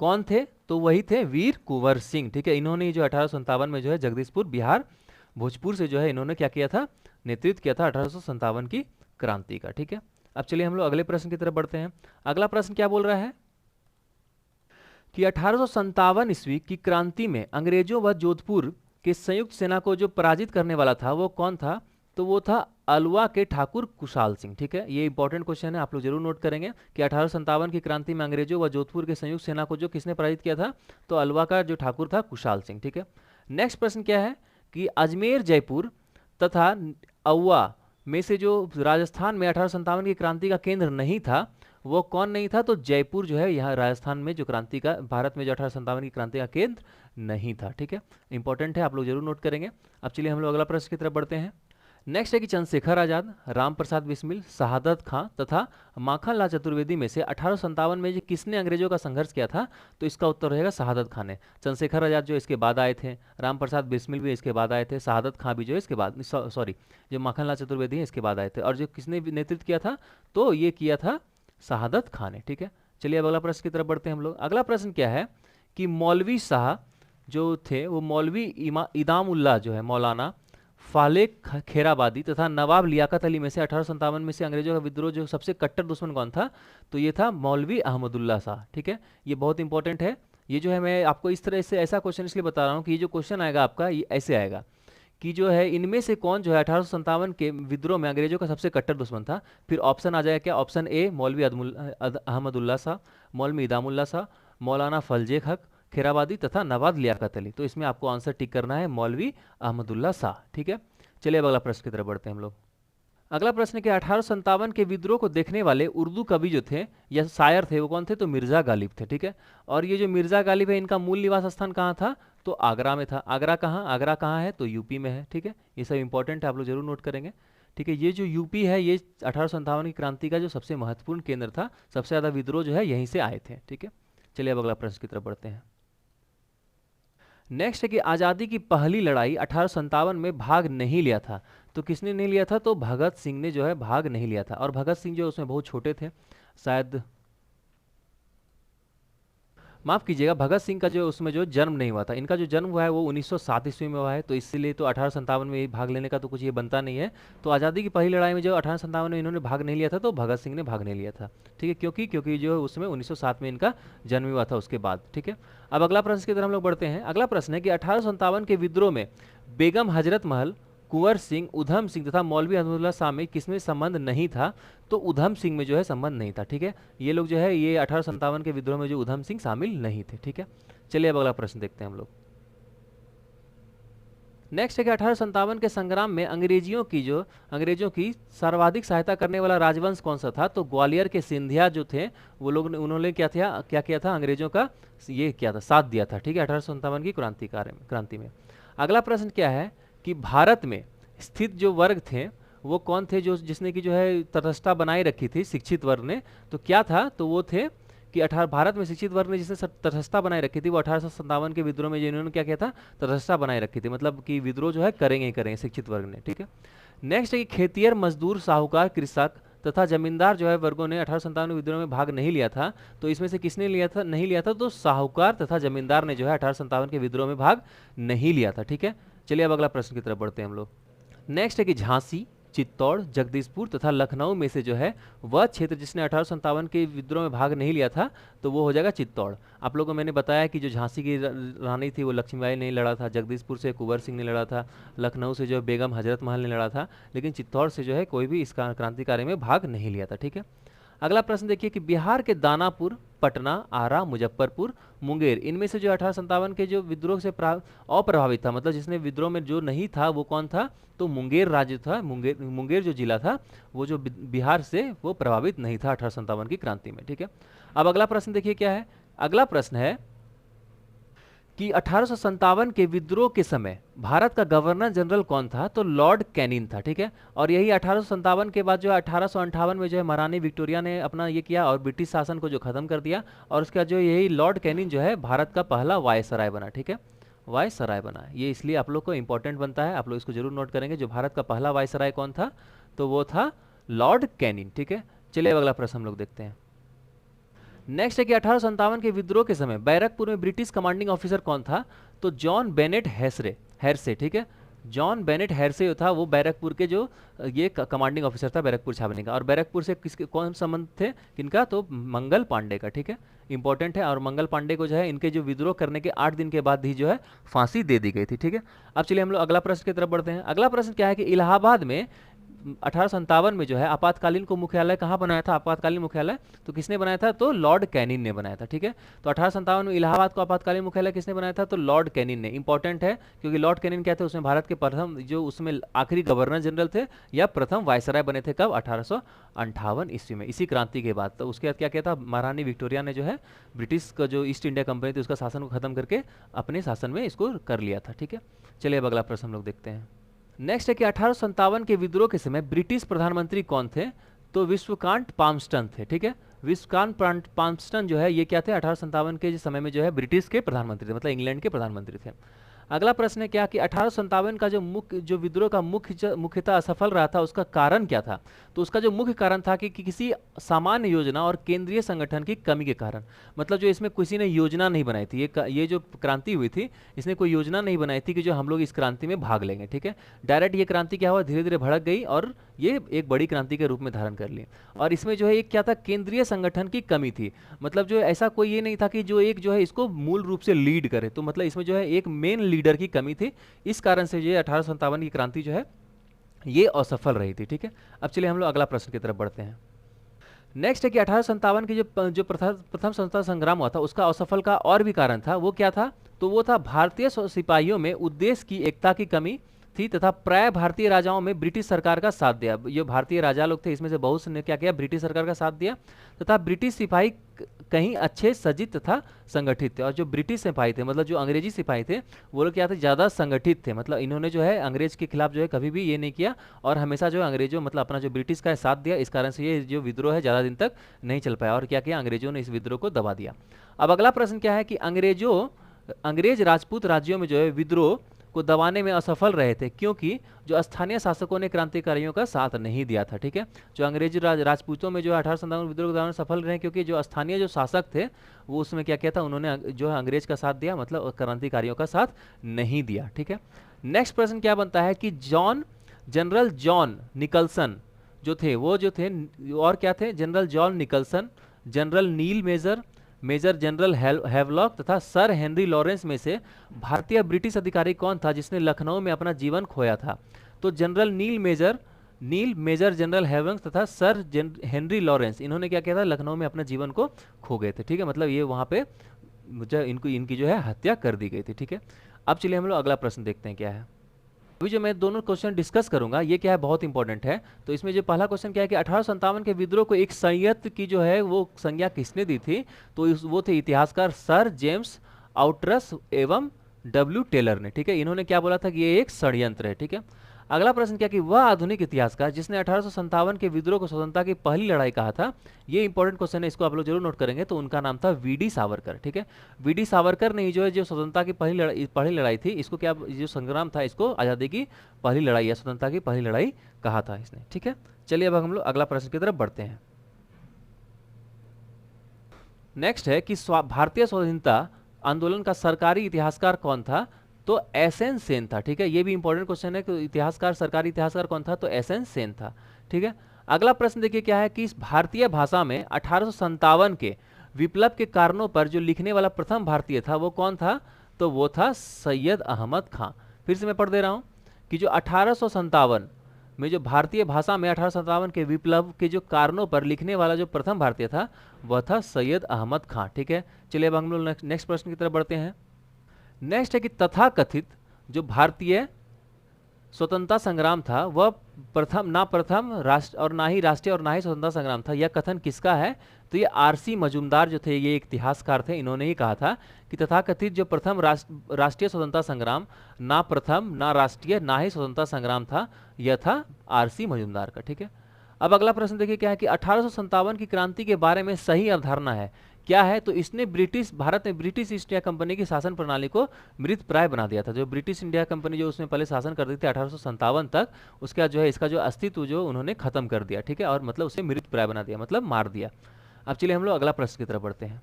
कौन थे? तो वही थे वीर कुंवर सिंह। ठीक है, इन्होंने जो 1857 में जो है जगदीशपुर बिहार भोजपुर से जो है इन्होंने क्या किया था? नेतृत्व किया था 1857 की क्रांति का। ठीक है, अब चलिए हम लोग अगले प्रश्न की तरफ बढ़ते हैं। अगला प्रश्न क्या बोल रहा है कि 1857 ईस्वी की क्रांति में अंग्रेजों व जोधपुर कि संयुक्त सेना को जो पराजित करने वाला था वो कौन था? तो वो था अलवा के ठाकुर कुशाल सिंह। ठीक है, ये इंपॉर्टेंट क्वेश्चन है, आप लोग जरूर नोट करेंगे कि 1857 की क्रांति में अंग्रेजों व जोधपुर के संयुक्त सेना को जो किसने पराजित किया था? तो अलवा का जो ठाकुर था कुशाल सिंह। ठीक है, नेक्स्ट प्रश्न क्या है कि अजमेर, जयपुर तथा औवा में से जो राजस्थान में 1857 की क्रांति का केंद्र नहीं था वो कौन नहीं था? तो जयपुर जो है यहाँ राजस्थान में जो क्रांति का भारत में जो 1857 की क्रांति का केंद्र नहीं था। ठीक है, इंपॉर्टेंट है, आप लोग जरूर नोट करेंगे। अब चलिए हम लोग अगला प्रश्न की तरफ बढ़ते हैं। नेक्स्ट है कि चंद्रशेखर आजाद, राम प्रसाद बिस्मिल, शहादत खां तथा माखनलाल चतुर्वेदी में से 1857 में जो किसने अंग्रेजों का संघर्ष किया था? तो इसका उत्तर रहेगा शहादत खां ने। चंद्रशेखर आजाद जो इसके बाद आए थे, राम प्रसाद बिस्मिल भी इसके बाद आए थे, शहादत खां भी जो है इसके बाद, सॉरी जो माखनलाल चतुर्वेदी है इसके बाद आए थे। और जो किसने नेतृत्व किया था? तो ये किया था शहादत खां ने। ठीक है, चलिए अब अगला प्रश्न की तरफ बढ़ते हैं हम लोग। अगला प्रश्न क्या है कि मौलवी शाह जो थे वो मौलवी इदामुल्लाह जो है मौलाना फालेक खेराबादी तथा नवाब लियाकत अली में से 1857 में से अंग्रेजों का विद्रोह जो सबसे कट्टर दुश्मन कौन था? तो ये था मौलवी अहमदुल्ला शाह। ठीक है, ये बहुत इंपॉर्टेंट है। ये जो है मैं आपको इस तरह से ऐसा क्वेश्चन इसलिए बता रहा हूँ कि ये जो क्वेश्चन आएगा आपका ये ऐसे आएगा कि जो है इनमें से कौन जो है 1857 के विद्रोह में अंग्रेजों का सबसे कट्टर दुश्मन था। फिर ऑप्शन आ जाएगा क्या, ऑप्शन ए मौलवी अहमदुल्ला शाह, मौलवी इदामुल्ला शाह, मौलाना फलजेक हक, खैराबादी तथा नवाब लियाकत अली। तो इसमें आपको आंसर टिक करना है मौलवी अहमदुल्ला शाह। ठीक है, चलिए अब अगला प्रश्न की तरफ बढ़ते हैं हम लोग। अगला प्रश्न है कि 1857 के विद्रोह को देखने वाले उर्दू कवि जो थे या शायर थे वो कौन थे, तो मिर्ज़ा गालिब थे। ठीक है, और ये जो मिर्ज़ा गालिब है इनका मूल निवास स्थान कहाँ था, तो आगरा में था। आगरा कहाँ है, तो यूपी में है। ठीक है, ये सब इंपॉर्टेंट है, आप लोग जरूर नोट करेंगे। ठीक है, ये जो यूपी है ये 1857 की क्रांति का जो सबसे महत्वपूर्ण केंद्र था, सबसे ज़्यादा विद्रोह जो है यहीं से आए थे। ठीक है, चलिए अब अगला प्रश्न की तरफ बढ़ते हैं। नेक्स्ट है कि आज़ादी की पहली लड़ाई 1857 में भाग नहीं लिया था, तो किसने नहीं लिया था, तो भगत सिंह ने जो है भाग नहीं लिया था। और भगत सिंह जो उसमें बहुत छोटे थे, शायद माफ़ कीजिएगा, भगत सिंह का जो उसमें जो जन्म नहीं हुआ था, इनका जो जन्म हुआ है वो 1907 ईस्वी में हुआ है, तो इसलिए तो 1857 में भाग लेने का तो कुछ ये बनता नहीं है। तो आज़ादी की पहली लड़ाई में जो 1857 में इन्होंने भाग नहीं लिया था, तो भगत सिंह ने भाग नहीं लिया था। ठीक है, क्योंकि जो उसमें 1907 में इनका जन्म हुआ था उसके बाद। ठीक है, अब अगला प्रश्न की तरफ हम लोग बढ़ते हैं। अगला प्रश्न है कि 1857 के विद्रोह में बेगम हजरत महल, कुंवर सिंह, उधम सिंह तथा मौलवी अहमदुल्ला शाह में किसमें संबंध नहीं था, तो उधम सिंह में जो है संबंध नहीं था। ठीक है, ये लोग जो है ये 1857 के विद्रोह में जो उधम सिंह शामिल नहीं थे। ठीक है, चलिए अब अगला प्रश्न देखते हैं हम लोग। नेक्स्ट है कि 1857 के संग्राम में अंग्रेजों की सर्वाधिक सहायता करने वाला राजवंश कौन सा था, तो ग्वालियर के सिंधिया जो थे वो लोग उन्होंने क्या किया था, अंग्रेजों का ये किया था, साथ दिया था। ठीक है, 1857 की क्रांति में। अगला प्रश्न क्या है कि भारत में स्थित जो वर्ग थे वो कौन थे, जिसने की जो है तटस्थता बनाए रखी थी शिक्षित वर्ग ने, तो क्या था, तो वो थे कि भारत में शिक्षित वर्ग ने जिसने तटस्थता बनाए रखी थी वो 1857 के विद्रोह में जिन्होंने क्या किया था, तटस्थता बनाए रखी थी, मतलब कि विद्रोह जो है करेंगे ही करेंगे शिक्षित वर्ग ने। ठीक है, नेक्स्ट है कि खेतिहर, मजदूर, साहूकार, कृषक तथा जमींदार जो है वर्गों ने 1857 विद्रोह में भाग नहीं लिया था, तो इसमें से किसने नहीं लिया था, तो साहूकार तथा जमींदार ने जो है 1857 के विद्रोह में भाग नहीं लिया था। ठीक है, चलिए अब अगला प्रश्न की तरफ बढ़ते हैं हम लोग। नेक्स्ट है कि झांसी, चित्तौड़, जगदीशपुर तथा लखनऊ में से जो है वह क्षेत्र जिसने 1857 के विद्रोह में भाग नहीं लिया था, तो वो हो जाएगा चित्तौड़। आप लोगों को मैंने बताया कि जो झांसी की रानी थी वो लक्ष्मीबाई ने लड़ा था, जगदीशपुर से कुंवर सिंह ने लड़ा था, लखनऊ से जो है बेगम हजरत महल ने लड़ा था, लेकिन चित्तौड़ से जो है कोई भी इस क्रांतिकारी में भाग नहीं लिया था। ठीक है, अगला प्रश्न देखिए कि बिहार के दानापुर, पटना, आरा, मुजफ्फरपुर, मुंगेर, इनमें से जो 1857 के जो विद्रोह से अप्रभावित था, मतलब जिसने विद्रोह में जो नहीं था वो कौन था, तो मुंगेर राज्य था। मुंगेर जो जिला था वो जो बिहार से वो प्रभावित नहीं था 1857 की क्रांति में। ठीक है, अब अगला प्रश्न देखिए क्या है। अगला प्रश्न है कि 1857 के विद्रोह के समय भारत का गवर्नर जनरल कौन था, तो लॉर्ड कैनिंग था। ठीक है, और यही 1857 के बाद जो 1858 में जो है महारानी विक्टोरिया ने अपना ये किया और ब्रिटिश शासन को जो खत्म कर दिया, और उसका जो यही लॉर्ड कैनिंग जो है भारत का पहला वायसराय बना। ठीक है, वायसराय बना, ये इसलिए आप लोग को इंपॉर्टेंट बनता है, आप लोग इसको जरूर नोट करेंगे। जो भारत का पहला वायसराय कौन था, तो वो था लॉर्ड कैनिंग। ठीक है, चलिए अगला प्रश्न हम लोग देखते हैं। नेक्स्ट है कि 1857 के विद्रोह के समय बैरकपुर में ब्रिटिश कमांडिंग ऑफिसर कौन था, तो जॉन बेनेट हेरसे। ठीक है, जॉन बेनेट हेरसे था वो बैरकपुर के जो ये कमांडिंग ऑफिसर था बैरकपुर छावनी का। और बैरकपुर से किसके कौन संबंध थे किनका, तो मंगल पांडे का। ठीक है, इंपॉर्टेंट है, और मंगल पांडे को जो है इनके जो विद्रोह करने के 8 दिन के बाद ही जो है फांसी दे दी गई थी। ठीक है, अब चलिए हम लोग अगला प्रश्न की तरफ बढ़ते हैं। अगला प्रश्न क्या है कि इलाहाबाद में 1857 में जो है आपातकालीन को मुख्यालय कहाँ बनाया था, आपातकालीन मुख्यालय तो किसने बनाया था, तो लॉर्ड कैनिंग ने बनाया था। ठीक है, तो 1857 में इलाहाबाद को आपातकालीन मुख्यालय किसने बनाया था, तो लॉर्ड कैनिंग ने। इंपॉर्टेंट है क्योंकि लॉर्ड कैनिंग क्या थे, उसमें भारत के प्रथम जो उसमें आखिरी गवर्नर जनरल थे या प्रथम वायसराय बने थे, कब, 1858 ईस्वी में, इसी क्रांति के बाद। तो उसके बाद क्या किया था, महारानी विक्टोरिया ने जो है ब्रिटिश का जो ईस्ट इंडिया कंपनी थी उसका शासन को खत्म करके अपने शासन में इसको कर लिया था। ठीक है, चलिए अब अगला प्रश्न हम लोग देखते हैं। नेक्स्ट है कि 1857 के विद्रोह के समय ब्रिटिश प्रधानमंत्री कौन थे, तो विश्वकांत पाल्मस्टन थे। ठीक है, विश्वकांत पाल्मस्टन जो है ये क्या थे, 1857 के समय में जो है ब्रिटिश के प्रधानमंत्री थे, मतलब इंग्लैंड के प्रधानमंत्री थे। अगला प्रश्न है क्या कि 1857 का जो विद्रोह का मुख्यतः असफल रहा था उसका कारण क्या था, तो उसका जो मुख्य कारण था कि किसी सामान्य योजना और केंद्रीय संगठन की कमी के कारण, मतलब जो इसमें किसी ने योजना नहीं बनाई थी, ये जो क्रांति हुई थी इसने कोई योजना नहीं बनाई थी कि जो हम लोग इस क्रांति में भाग लेंगे। ठीक है, डायरेक्ट ये क्रांति क्या हुआ, धीरे धीरे भड़क गई और ये एक बड़ी क्रांति के रूप में धारण कर ली। और इसमें जो है एक क्या था, केंद्रीय संगठन की कमी थी, मतलब जो ऐसा कोई ये नहीं था कि जो एक जो है इसको मूल रूप से लीड करे, तो मतलब इसमें जो है एक मेन लीडर की कमी थी। इस कारण से जो है 1857 की क्रांति जो है ये असफल रही थी। ठीक है, अब चलिए हम लोग अगला प्रश्न की तरफ बढ़ते हैं। नेक्स्ट है कि 1857 की जो प्रथम स्वतंत्रता संग्राम हुआ था उसका असफल का और भी कारण था। वो क्या था, तो वो था भारतीय सिपाहियों में उद्देश्य की एकता की कमी थी तथा प्राय भारतीय राजाओं में ब्रिटिश सरकार का साथ दिया। ये भारतीय राजा लोग थे, इसमें से बहुत से ने क्या किया, ब्रिटिश सरकार का साथ दिया तथा ब्रिटिश सिपाही कहीं अच्छे सज्जित तथा संगठित थे। और जो ब्रिटिश सिपाही थे, मतलब जो अंग्रेजी सिपाही थे, वो लोग क्या थे, ज़्यादा संगठित थे, मतलब इन्होंने जो है अंग्रेज के खिलाफ जो है कभी भी ये नहीं किया और हमेशा जो है अंग्रेजों मतलब अपना जो ब्रिटिश का साथ दिया। इस कारण से ये जो विद्रोह है ज़्यादा दिन तक नहीं चल पाया और क्या किया, अंग्रेजों ने इस विद्रोह को दबा दिया। अब अगला प्रश्न क्या है कि अंग्रेज राजपूत राज्यों में जो है विद्रोह को दबाने में असफल रहे थे, क्योंकि जो स्थानीय शासकों ने क्रांतिकारियों का साथ नहीं दिया था। ठीक है, जो अंग्रेजी राजपूतों में जो 1857 विद्रोह को दबाने में सफल रहे, क्योंकि जो स्थानीय जो शासक थे वो उसमें क्या किया था, उन्होंने जो है अंग्रेज का साथ दिया, मतलब क्रांतिकारियों का साथ नहीं दिया। ठीक है, नेक्स्ट प्रश्न क्या बनता है कि जनरल जॉन निकल्सन जो थे, वो जो थे और क्या थे, जनरल जॉन निकल्सन, जनरल नील मेजर जनरल हैवलॉक तथा सर हेनरी लॉरेंस में से भारतीय ब्रिटिश अधिकारी कौन था जिसने लखनऊ में अपना जीवन खोया था। तो जनरल नील मेजर जनरल हैवलॉक तथा सर हेनरी लॉरेंस, इन्होंने क्या किया था, लखनऊ में अपने जीवन को खो गए थे। ठीक है, मतलब ये वहाँ पे इनकी जो है हत्या कर दी गई थी। ठीक है, अब चलिए हम लोग अगला प्रश्न देखते हैं क्या है। अभी जो मैं दोनों क्वेश्चन डिस्कस करूंगा ये क्या है, बहुत इंपॉर्टेंट है। तो इसमें जो पहला क्वेश्चन क्या है कि 1857 के विद्रोह को एक संयंत्र की जो है वो संज्ञा किसने दी थी, तो वो थे इतिहासकार सर जेम्स आउटरस एवं डब्ल्यू टेलर ने। ठीक है, इन्होंने क्या बोला था कि ये एक षड्यंत्र है। ठीक है, अगला प्रश्न क्या कि वह आधुनिक इतिहासकार जिसने 1857 के विद्रोह को स्वतंत्रता की पहली लड़ाई कहा था, ये इंपॉर्टेंट क्वेश्चन है, इसको आप लोग जरूर नोट करेंगे। तो उनका नाम था वीडी सावरकर। ठीक है, वीडी सावरकर ने जो है जो स्वतंत्रता की पहली लड़ाई थी, इसको क्या जो संग्राम था इसको आज़ादी की पहली लड़ाई या स्वतंत्रता की पहली लड़ाई कहा था इसने। ठीक है, चलिए अब हम लोग अगला प्रश्न की तरफ बढ़ते हैं। नेक्स्ट है कि भारतीय स्वाधीनता आंदोलन का सरकारी इतिहासकार कौन था, तो एसएन सेन था। ठीक है, ये भी इंपॉर्टेंट क्वेश्चन है कि सरकारी इतिहासकार कौन था, तो एसएन सेन था। ठीक है, अगला प्रश्न देखिए क्या है कि इस भारतीय भाषा में 1857 के विप्लव के कारणों पर जो लिखने वाला प्रथम भारतीय था वो कौन था, तो वो था सैयद अहमद खां। फिर से मैं पढ़ दे रहा हूँ कि जो 1857 में जो भारतीय भाषा में 1857 के विप्लव के जो कारणों पर लिखने वाला जो प्रथम भारतीय था वह था सैयद अहमद खां। ठीक है, चलिए अब हम लोग नेक्स्ट प्रश्न की तरफ बढ़ते हैं। नेक्स्ट है कि तथाकथित जो भारतीय स्वतंत्रता संग्राम था वह प्रथम राष्ट्र और ना ही राष्ट्रीय और ना ही स्वतंत्रता संग्राम था, यह कथन किसका है, तो ये आरसी मजूमदार जो थे, ये एक इतिहासकार थे, इन्होंने ही कहा था कि तथाकथित जो प्रथम राष्ट्रीय स्वतंत्रता संग्राम ना प्रथम ना राष्ट्रीय ना ही स्वतंत्रता संग्राम था, यह था आरसी मजूमदार का। ठीक है, अब अगला प्रश्न देखिए क्या है कि 1857 की क्रांति के बारे में सही अवधारणा है क्या है, तो इसने भारत में ब्रिटिश ईस्ट इंडिया कंपनी की शासन प्रणाली को मृत प्राय बना दिया था। जो ब्रिटिश इंडिया कंपनी जो उसमें पहले शासन करती थी 1857 तक, उसका जो है इसका जो अस्तित्व जो उन्होंने खत्म कर दिया। ठीक है, और मतलब उसे मृत प्राय बना दिया, मतलब मार दिया। अब चलिए हम लोग अगला प्रश्न की तरफ बढ़ते हैं।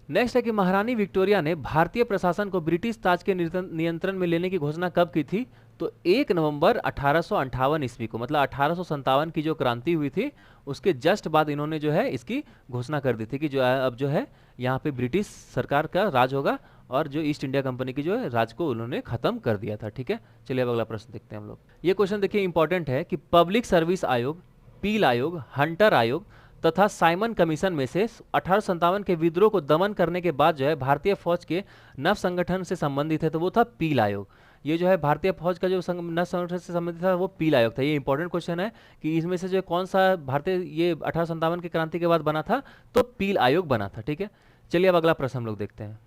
नेक्स्ट है कि महारानी विक्टोरिया ने भारतीय प्रशासन को ब्रिटिश ताज के नियंत्रण में लेने की घोषणा कब की थी, तो 1 नवंबर 1858 ईस्वी को, मतलब 1857 की जो क्रांति हुई थी उसके जस्ट बाद इन्होंने जो है इसकी घोषणा कर दी थी कि जो अब जो है यहाँ पे ब्रिटिश सरकार का राज होगा और जो ईस्ट इंडिया कंपनी की जो है राज को उन्होंने खत्म कर दिया था। ठीक है, चलिए अब अगला प्रश्न देखते हैं हम लोग। ये क्वेश्चन देखिए इंपॉर्टेंट है कि पब्लिक सर्विस आयोग, पील आयोग, हंटर आयोग तथा साइमन कमीशन में से 1857 के विद्रोह को दमन करने के बाद जो है भारतीय फौज के नव संगठन से संबंधित है, तो वो था पील आयोग। ये जो है भारतीय फौज का जो नव संगठन से संबंधित था वो पील आयोग था। ये इंपॉर्टेंट क्वेश्चन है कि इसमें से जो कौन सा भारतीय ये 1857 की क्रांति के बाद बना था, तो पील आयोग बना था। ठीक है, चलिए अब अगला प्रश्न हम लोग देखते हैं।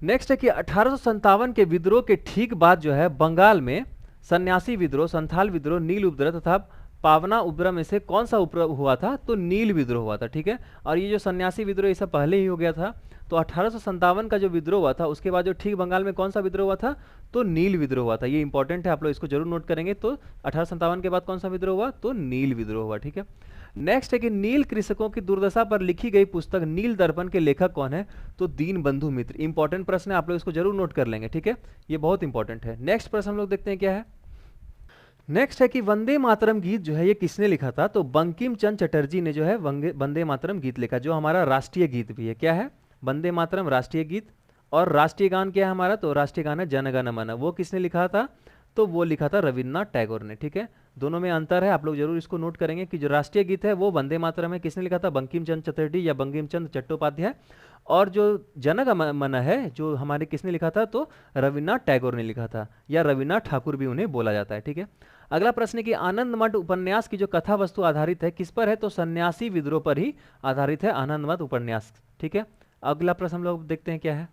नेक्स्ट है कि 1857 के विद्रोह के ठीक बाद जो है बंगाल में सन्यासी विद्रोह, संथाल विद्रोह, नील उपद्रव तथा पावना उपद्रव में से कौन सा उपद्रव हुआ था, तो नील विद्रोह हुआ था। ठीक है, और ये जो सन्यासी विद्रोह ये सब पहले ही हो गया था। तो 1857 का जो विद्रोह हुआ था उसके बाद जो ठीक बंगाल में कौन सा विद्रोह हुआ था, तो नील विद्रोह हुआ था। ये इंपॉर्टेंट है, आप लोग इसको जरूर नोट करेंगे। तो 1857 के बाद कौन सा विद्रोह हुआ, तो नील विद्रोह हुआ। ठीक है, नेक्स्ट है कि नील कृषकों की दुर्दशा पर लिखी गई पुस्तक नील दर्पण के लेखक कौन है, तो दीनबंधु मित्र। इंपॉर्टेंट प्रश्न है, आप लोग इसको जरूर नोट कर लेंगे। ठीक है, ये बहुत इंपॉर्टेंट है। नेक्स्ट प्रश्न हम लोग देखते हैं क्या है। नेक्स्ट है कि वंदे मातरम गीत जो है ये किसने लिखा था, तो बंकिम चंद्र चटर्जी ने जो है वंदे मातरम गीत लिखा, जो हमारा राष्ट्रीय गीत भी है। क्या है? वंदे मातरम राष्ट्रीय गीत। और राष्ट्रीय गान क्या है हमारा, तो राष्ट्रीय गान है जन गण मन। वो किसने लिखा था, तो वो लिखा था रविन्द्रनाथ टैगोर ने। ठीक है, दोनों में अंतर है, आप लोग जरूर इसको नोट करेंगे कि जो राष्ट्रीय गीत है वो वंदे मातरम है, किसने लिखा था, बंकिम चंद्र चटर्जी या बंकिम चंद्र चट्टोपाध्याय। और जो जन गण मन है जो हमारे किसने लिखा था, तो रविन्द्रनाथ टैगोर ने लिखा था, या रविन्द्रनाथ ठाकुर भी उन्हें बोला जाता है। ठीक है, अगला प्रश्न है कि आनंद मठ उपन्यास की जो कथा वस्तु आधारित है किस पर है, तो सन्यासी विद्रोह पर ही आधारित है आनंद मठ उपन्यास। ठीक है, अगला प्रश्न हम लोग देखते हैं क्या है।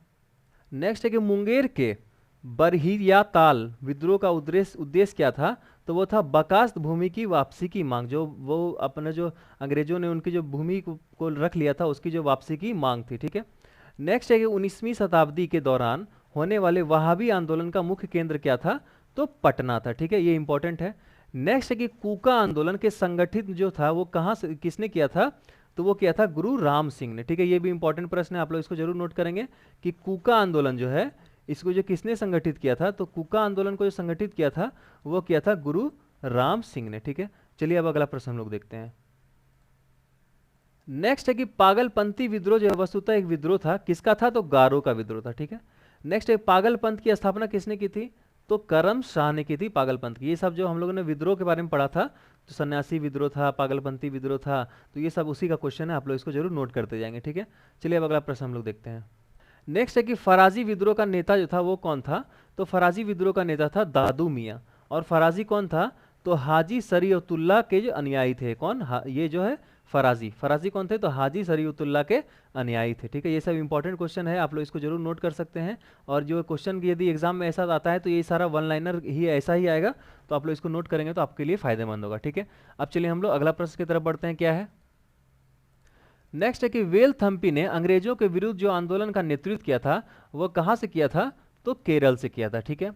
नेक्स्ट है कि मुंगेर के बरहिया ताल विद्रोह का उद्देश्य क्या था, तो वो था बकास्त भूमि की वापसी की मांग। जो वो अपने जो अंग्रेजों ने उनकी जो भूमि को रख लिया था उसकी जो वापसी की मांग थी। ठीक है, नेक्स्ट है कि 19वीं शताब्दी के दौरान होने वाले वहाबी आंदोलन का मुख्य केंद्र क्या था, तो पटना था। ठीक है, ये इंपॉर्टेंट है। नेक्स्ट है कि कूका आंदोलन के संगठित जो था वो कहाँ से किसने किया था, तो वो किया था गुरु राम सिंह ने। ठीक है, ये भी इंपॉर्टेंट प्रश्न है, आप लोग इसको जरूर नोट करेंगे कि कूका आंदोलन जो है इसको जो किसने संगठित किया था, तो कूका आंदोलन को जो संगठित किया था वो किया था गुरु राम सिंह ने। ठीक है, चलिए अब अगला प्रश्न हम लोग देखते हैं। नेक्स्ट है कि पागलपंथी विद्रोह जो वस्तुतः एक विद्रोह था, किसका था, तो गारो का विद्रोह था। ठीक है, नेक्स्ट है पागलपंथ की स्थापना किसने की थी, तो करम शाह ने की थी पागलपंथ की। ये सब जो हम लोगों ने विद्रोह के बारे में पढ़ा था, तो सन्यासी विद्रोह था, पागलपंथी विद्रोह था, तो ये सब उसी का क्वेश्चन है, आप लोग इसको जरूर नोट करते जाएंगे। ठीक है, चलिए अब अगला प्रश्न हम लोग देखते हैं। नेक्स्ट है कि फराजी विद्रोह का नेता जो था वो कौन था, तो फराजी विद्रोह का नेता था दादू मियाँ। और फराजी कौन था, तो हाजी शरीयतुल्लाह के जो अनुयायी थे। कौन, ये जो है फराजी। फराजी कौन थे, तो हाजी शरीयतुल्लाह के अनुयायी थे। ठीक है, ये सब इंपॉर्टेंट क्वेश्चन है, आप लोग इसको जरूर नोट कर सकते हैं। और जो क्वेश्चन यदि एग्जाम में ऐसा आता है तो ये सारा वन लाइनर ही ऐसा ही आएगा, तो आप लोग इसको नोट करेंगे तो आपके लिए फायदेमंद होगा। ठीक है, अब चलिए हम लोग अगला प्रश्न की तरफ बढ़ते हैं। क्या है? नेक्स्ट है कि वेलथम्पी ने अंग्रेजों के विरुद्ध जो आंदोलन का नेतृत्व किया था वो कहाँ से किया था, तो केरल से किया था। ठीक है,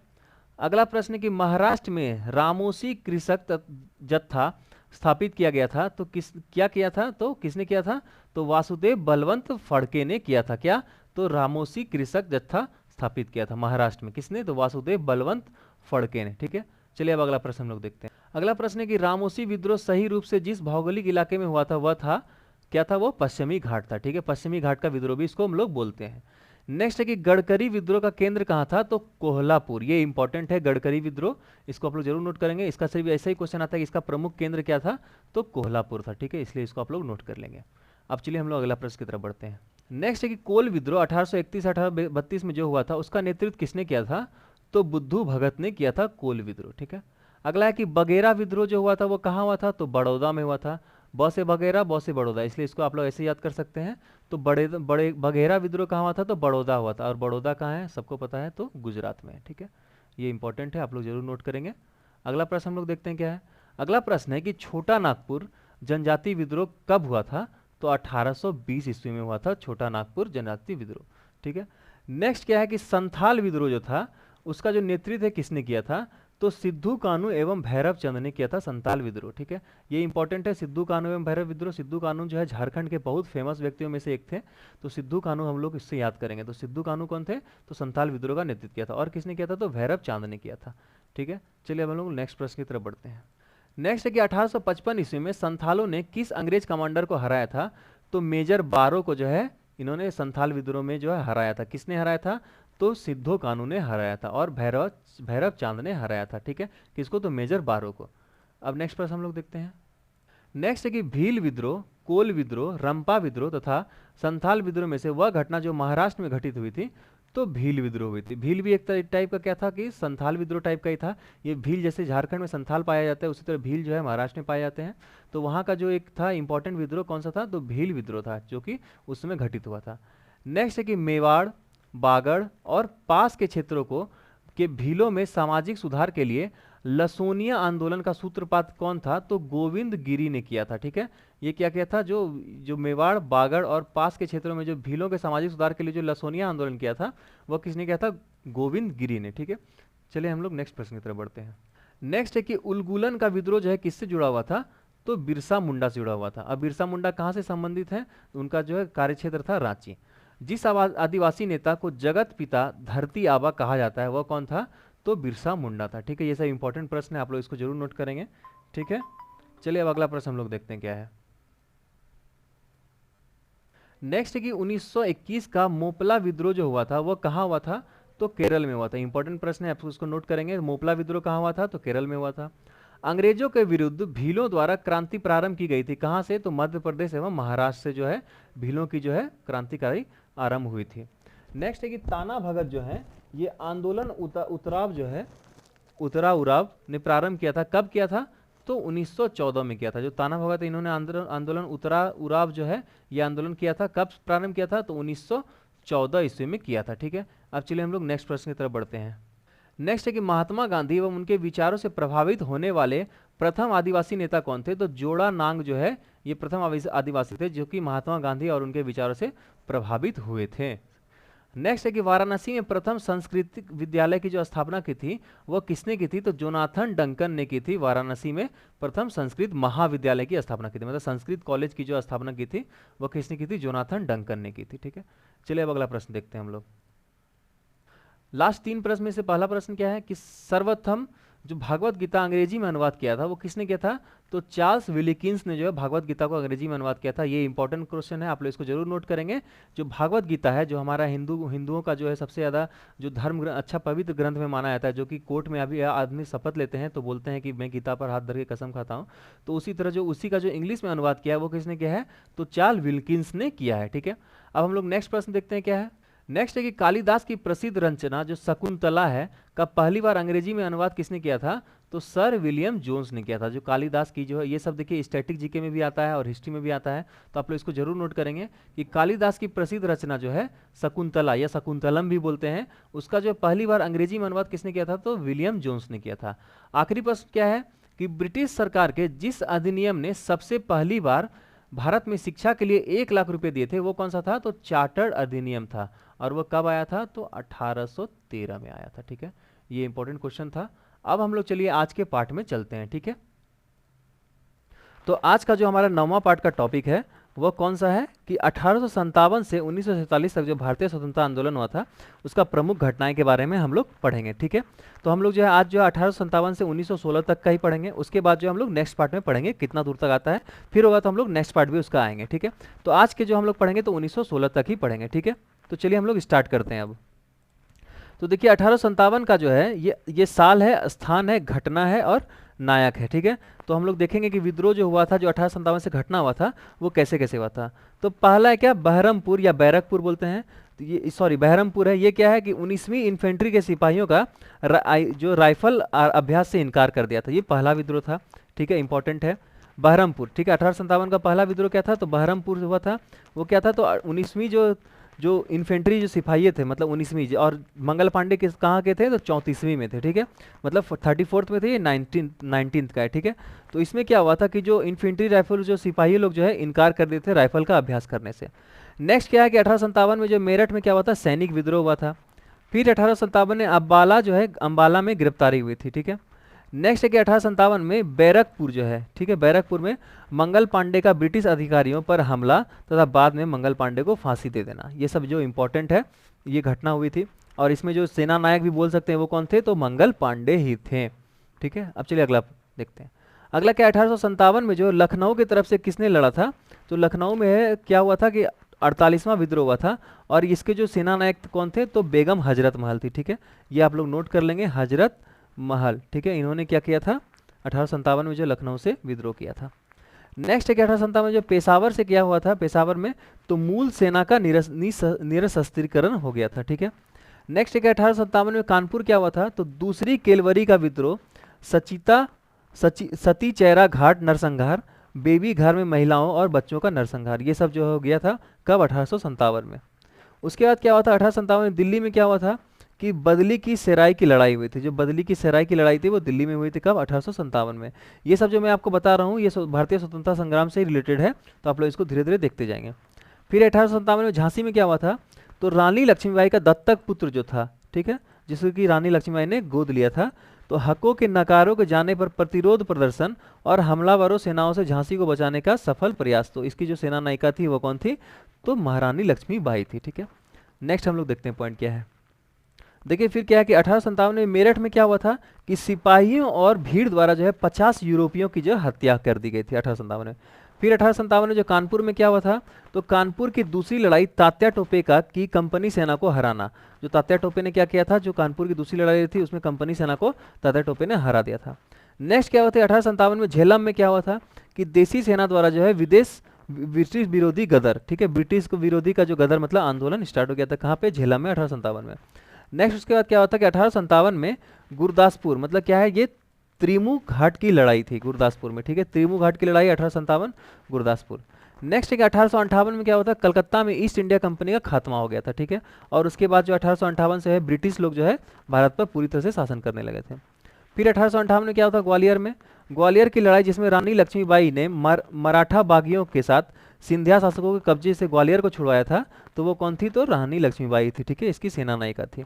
अगला प्रश्न है कि महाराष्ट्र में रामोसी कृषक जत्था स्थापित किया गया था, तो क्या किया था, तो किसने किया था, तो वासुदेव बलवंत फड़के ने किया था। क्या, तो रामोसी कृषक जत्था स्थापित किया था महाराष्ट्र में, किसने, तो वासुदेव बलवंत फड़के ने। ठीक है, चलिए अब अगला प्रश्न हम लोग देखते हैं। अगला प्रश्न है कि रामोसी विद्रोह सही रूप से जिस भौगोलिक इलाके में हुआ था वह था, क्या था, वो पश्चिमी घाट था। ठीक है, पश्चिमी घाट का विद्रोह भी इसको हम लोग बोलते हैं। नेक्स्ट है कि गडकरी विद्रोह का केंद्र कहाँ था, तो कोल्हापुर। ये इंपॉर्टेंट है, गडकरी विद्रोह, इसको आप लोग जरूर नोट करेंगे। इसका सिर्फ ऐसा ही क्वेश्चन आता है कि इसका प्रमुख केंद्र क्या था, तो कोल्हापुर था। ठीक है, इसलिए इसको आप लोग नोट कर लेंगे। अब चलिए हम लोग अगला प्रश्न की तरफ बढ़ते हैं। नेक्स्ट है कि कोल विद्रोह 1831-1832 में जो हुआ था उसका नेतृत्व किसने किया था, तो बुद्धू भगत ने किया था कोल विद्रोह। ठीक है, अगला है कि बगेरा विद्रोह जो हुआ था वो कहाँ हुआ था, तो बड़ौदा में हुआ था। ब से बगेरा, ब से बड़ौदा, इसलिए इसको आप लोग ऐसे याद कर सकते हैं। तो बड़े बड़े बघेरा विद्रोह कहाँ हुआ था, तो बड़ौदा हुआ था। और बड़ौदा कहाँ है, सबको पता है, तो गुजरात में है। ठीक है, ये इंपॉर्टेंट है, आप लोग जरूर नोट करेंगे। अगला प्रश्न हम लोग देखते हैं क्या है। अगला प्रश्न है कि छोटा नागपुर जनजाति विद्रोह कब हुआ था, तो 1820 ईस्वी में हुआ था छोटा नागपुर जनजाति विद्रोह। ठीक है, नेक्स्ट क्या है कि संथाल विद्रोह जो था उसका जो नेतृत्व है किसने किया था, तो सिद्धू कानू एवं भैरव चंद ने किया था संथाल विद्रोह। ठीक है, ये इंपॉर्टेंट है, सिद्धू कानू एवं भैरव विद्रोह। सिद्धू कानू जो है झारखंड के बहुत फेमस व्यक्तियों में से एक थे, तो सिद्धू कानू हम लोग इससे याद करेंगे। तो सिद्धू कानू कौन थे, तो संथाल विद्रोह का नेतृत्व किया था। और किसने किया था, तो भैरव चांद ने किया था। ठीक है, चलिए अब हम लोग नेक्स्ट प्रश्न की तरफ बढ़ते हैं। नेक्स्ट है कि 1855 ईस्वी में संथालों ने किस अंग्रेज कमांडर को हराया था, तो मेजर बारो को जो है इन्होंने संथाल विद्रोह में जो है हराया था। किसने हराया था, तो सिद्धू कानू ने हराया था। और भैरव चांद ने हराया था। ठीक है, किसको, तो मेजर बारो को। अब नेक्स्ट प्रश्न हम लोग देखते हैं। नेक्स्ट है कि भील विद्रोह, कोल विद्रोह, रंपा विद्रोह तथा संथाल विद्रोह में से वह घटना जो महाराष्ट्र में घटित हुई थी, तो भील विद्रोह हुई थी। भील भी एक टाइप का क्या था, कि संथाल विद्रोह टाइप का ही था। ये भील जैसे झारखंड में संथाल पाया जाता है उसी तरह भील जो है महाराष्ट्र में पाए जाते हैं। तो वहाँ का जो एक था इंपॉर्टेंट विद्रोह कौन सा था, तो भील विद्रोह था, जो कि उस समय घटित हुआ था। नेक्स्ट है कि मेवाड़, बागड़ और पास के क्षेत्रों को के भीलों में सामाजिक सुधार के लिए लसोनिया आंदोलन का सूत्रपात कौन था, तो गोविंद गिरी ने किया था। ठीक है, ये क्या किया था, जो जो मेवाड़, बागड़ और पास के क्षेत्रों में जो भीलों के सामाजिक सुधार के लिए जो लसोनिया आंदोलन किया था वह किसने किया था, गोविंद गिरी ने। ठीक है, चलिए हम लोग नेक्स्ट प्रश्न की तरफ बढ़ते हैं। नेक्स्ट है कि उलगुलन का विद्रोह जो है किससे जुड़ा हुआ था, तो बिरसा मुंडा से जुड़ा हुआ था। अब बिरसा मुंडा कहाँ से संबंधित है, उनका जो है कार्यक्षेत्र था रांची। जिस आदिवासी नेता को जगत पिता धरती आबा कहा जाता है वह कौन था, तो बिरसा मुंडा था। ठीक है, ये सब इंपॉर्टेंट प्रश्न है, आप लोग इसको जरूर नोट करेंगे। ठीक है, चलिए अब अगला प्रश्न हम लोग देखते हैं क्या है। नेक्स्ट है कि 1921 का मोपला विद्रोह जो हुआ था वो कहाँ हुआ था, तो केरल में हुआ था। इंपॉर्टेंट प्रश्न है, आप उसको नोट करेंगे। मोपला विद्रोह कहाँ हुआ था, तो केरल में हुआ था। अंग्रेजों के विरुद्ध भीलों द्वारा क्रांति प्रारंभ की गई थी, कहाँ से, तो मध्य प्रदेश एवं महाराष्ट्र से जो है भीलों की जो है क्रांतिकारी आरंभ हुई थी। नेक्स्ट है कि ताना भगत जो है ये आंदोलन उतराव जो है उतरा उराव ने प्रारंभ किया था, कब किया था, तो 1914 में किया था। जो ताना भगत इन्होंने आंदोलन उतरा उराव जो है ये आंदोलन किया था, कब प्रारंभ किया था, तो 1914 ईस्वी में किया था। ठीक है, अब चलिए हम लोग नेक्स्ट प्रश्न की तरफ बढ़ते हैं। नेक्स्ट है कि महात्मा गांधी एवं उनके विचारों से प्रभावित होने वाले प्रथम आदिवासी नेता कौन थे, तो जोड़ा नांग जो है ये प्रथम आदिवासी थे जो कि महात्मा गांधी और उनके विचारों से प्रभावित हुए थे। नेक्स्ट है कि वाराणसी में प्रथम सांस्कृतिक विद्यालय की जो स्थापना की थी वो किसने की थी, तो जोनाथन डंकन ने की थी। वाराणसी में प्रथम संस्कृत महाविद्यालय की स्थापना की थी, मतलब संस्कृत कॉलेज की जो स्थापना की थी वो किसने की थी, जोनाथन डंकन ने की थी। ठीक है, चलिए अब अगला प्रश्न देखते हैं हम लोग। लास्ट 3 प्रश्न में से पहला प्रश्न क्या है कि सर्वप्रथम जो भागवत गीता अंग्रेजी में अनुवाद किया था वो किसने किया था, तो चार्ल्स विलिकिंस ने जो है भागवत गीता को अंग्रेजी में अनुवाद किया था। ये इंपॉर्टेंट क्वेश्चन है, आप लोग इसको जरूर नोट करेंगे। जो भागवत गीता है जो हमारा हिंदुओं का जो है सबसे ज़्यादा जो धर्म अच्छा पवित्र ग्रंथ में माना जाता है, जो कि कोर्ट में अभी आदमी शपथ लेते हैं तो बोलते हैं कि मैं गीता पर हाथ धर के कसम खाता हूँ, तो उसी तरह जो उसी का जो इंग्लिश में अनुवाद किया है वो किसने किया है, तो चार्ल्स विलिकिंस ने किया है। ठीक है, अब हम लोग नेक्स्ट प्रश्न देखते हैं क्या है। नेक्स्ट है कि कालिदास की प्रसिद्ध रचना जो शकुंतला है का पहली बार अंग्रेजी में अनुवाद किसने किया था, तो सर विलियम जोन्स ने किया था। जो कालिदास की जो है ये सब देखिए स्टैटिक जीके में भी आता है और हिस्ट्री में भी आता है, तो आप लोग इसको जरूर नोट करेंगे कि कालिदास की प्रसिद्ध रचना जो है शकुंतला या शकुंतलम भी बोलते हैं, उसका जो पहली बार अंग्रेजी में अनुवाद किसने किया था, तो विलियम जोन्स ने किया था। आखिरी प्रश्न क्या है कि ब्रिटिश सरकार के जिस अधिनियम ने सबसे पहली बार भारत में शिक्षा के लिए 1 लाख रुपए दिए थे वो कौन सा था, तो चार्टर्ड अधिनियम था, और वो कब आया था, तो 1813 में आया था। ठीक है, ये इंपॉर्टेंट क्वेश्चन था। अब हम लोग चलिए आज के पार्ट में चलते हैं। ठीक है, तो आज का जो हमारा 9वां पार्ट का टॉपिक है वो कौन सा है कि 1857 से 1947 तक जो भारतीय स्वतंत्रता आंदोलन हुआ था उसका प्रमुख घटनाएं के बारे में हम लोग पढ़ेंगे। ठीक है, तो हम लोग जो है आज जो है 1857 से 1916 तक का ही पढ़ेंगे, उसके बाद जो हम लोग नेक्स्ट पार्ट में पढ़ेंगे कितना दूर तक आता है, फिर होगा तो हम लोग नेक्स्ट पार्ट भी उसका आएंगे। ठीक है, तो आज के जो हम लोग पढ़ेंगे तो 1916 तक ही पढ़ेंगे। ठीक है, तो चलिए हम लोग स्टार्ट करते हैं अब। तो देखिए 1857 का जो है ये साल है, स्थान है, घटना है और नायक है। ठीक है, तो हम लोग देखेंगे कि विद्रोह जो हुआ था जो 1857 से घटना हुआ था वो कैसे कैसे हुआ था। तो पहला है क्या, बहरमपुर या बैरकपुर बोलते हैं, तो ये सॉरी बहरमपुर है। ये क्या है कि 19वीं इन्फेंट्री के सिपाहियों का जो राइफल अभ्यास से इनकार कर दिया था, ये पहला विद्रोह था। ठीक है, इंपॉर्टेंट है बहरमपुर। ठीक है, 1857 का पहला विद्रोह क्या था, तो बहरमपुर हुआ था। वो क्या था, तो 19वीं जो इन्फेंट्री जो सिपाही थे मतलब 19वीं, और मंगल पांडे किस कहाँ के थे, तो 34वीं में थे। ठीक है, मतलब 34th में थे, ये 19th का है। ठीक है, तो इसमें क्या हुआ था कि जो इन्फेंट्री राइफल जो सिपाही लोग जो है इनकार कर देते थे राइफल का अभ्यास करने से। नेक्स्ट क्या है कि 1857 में जो मेरठ में क्या हुआ था, सैनिक विद्रोह हुआ था। फिर 1857 में अम्बाला जो है अम्बाला में गिरफ्तारी हुई थी। ठीक है, नेक्स्ट है कि 1857 में बैरकपुर जो है, ठीक है, बैरकपुर में मंगल पांडे का ब्रिटिश अधिकारियों पर हमला तथा बाद में मंगल पांडे को फांसी दे देना, ये सब जो इंपॉर्टेंट है ये घटना हुई थी। और इसमें जो सेना नायक भी बोल सकते हैं वो कौन थे, तो मंगल पांडे ही थे। ठीक है, अब चलिए अगला देखते हैं। अगला क्या, 1857 में जो लखनऊ की तरफ से किसने लड़ा था, तो लखनऊ में क्या हुआ था कि 48वां विद्रोह हुआ था, और इसके जो सेना नायक कौन थे, तो बेगम हजरत महल थी। ठीक है, ये आप लोग नोट कर लेंगे, हजरत महल। ठीक है, इन्होंने क्या किया था 1857 में जो लखनऊ से विद्रोह किया था। नेक्स्ट है कि 1857 में जो पेशावर से क्या हुआ था, पेशावर में तो मूल सेना का निरस्त्रीकरण हो गया था। ठीक है, नेक्स्ट है कि 1857 में कानपुर क्या हुआ था, तो दूसरी केलवरी का विद्रोह, सती चेहरा घाट नरसंहार, बेबी घर में महिलाओं और बच्चों का नरसंहार, ये सब जो हो गया था कब, 1857 में। उसके बाद क्या हुआ था 1857 में दिल्ली में क्या हुआ था कि बदली की सेराई की लड़ाई हुई थी। जो बदली की सेराई की लड़ाई थी वो दिल्ली में हुई थी कब, 1857 में। ये सब जो मैं आपको बता रहा हूँ ये भारतीय स्वतंत्रता संग्राम से रिलेटेड है, तो आप लोग इसको धीरे धीरे देखते जाएंगे। फिर 1857 में झांसी में क्या हुआ था, तो रानी लक्ष्मीबाई का दत्तक पुत्र जो था, ठीक है, जिसको कि रानी लक्ष्मीबाई ने गोद लिया था, तो हकों के नकारों के जाने पर प्रतिरोध प्रदर्शन और हमलावरों सेनाओं से झांसी को बचाने का सफल प्रयास। तो इसकी जो सेना नायिका थी वो कौन थी, तो महारानी लक्ष्मीबाई थी। ठीक है, नेक्स्ट हम लोग देखते हैं पॉइंट क्या है। देखिए फिर क्या है कि 1857 में मेरठ में क्या हुआ था कि सिपाहियों और भीड़ द्वारा जो है 50 यूरोपियों की जो हत्या कर दी गई थी 1857 में। फिर 1857 में जो कानपुर में क्या हुआ था, तो कानपुर की दूसरी लड़ाई तात्या टोपे का की कंपनी सेना को हराना। जो तात्या टोपे ने क्या किया था, जो कानपुर की दूसरी लड़ाई थी उसमें कंपनी सेना को तात्या टोपे ने हरा दिया था। नेक्स्ट क्या हुआ था 1857 में झेलम में क्या हुआ था कि देसी सेना द्वारा जो है विदेश ब्रिटिश विरोधी गदर, ठीक है, ब्रिटिश को विरोधी का जो गदर मतलब आंदोलन स्टार्ट हो गया था कहाँ पे, झेलम में 1857 में। नेक्स्ट उसके बाद क्या होता है कि 1857 में गुरदासपुर मतलब क्या है, ये त्रिमु घाट की लड़ाई थी गुरदासपुर में, ठीक है, त्रिमु घाट की लड़ाई 1857 गुरदासपुर। नेक्स्ट है कि 1858 में क्या होता है, कलकत्ता में ईस्ट इंडिया कंपनी का खात्मा हो गया था, ठीक है, और उसके बाद जो 1858 से है ब्रिटिश लोग जो है भारत पर पूरी तरह से शासन करने लगे थे। फिर 1858 में क्या होता है, ग्वालियर में, ग्वालियर की लड़ाई जिसमें रानी लक्ष्मीबाई ने मराठा बागियों के साथ सिंधिया शासकों के कब्जे से ग्वालियर को छुड़वाया था, तो वो कौन थी, तो रानी लक्ष्मीबाई थी, ठीक है, इसकी सेना नायिका थी।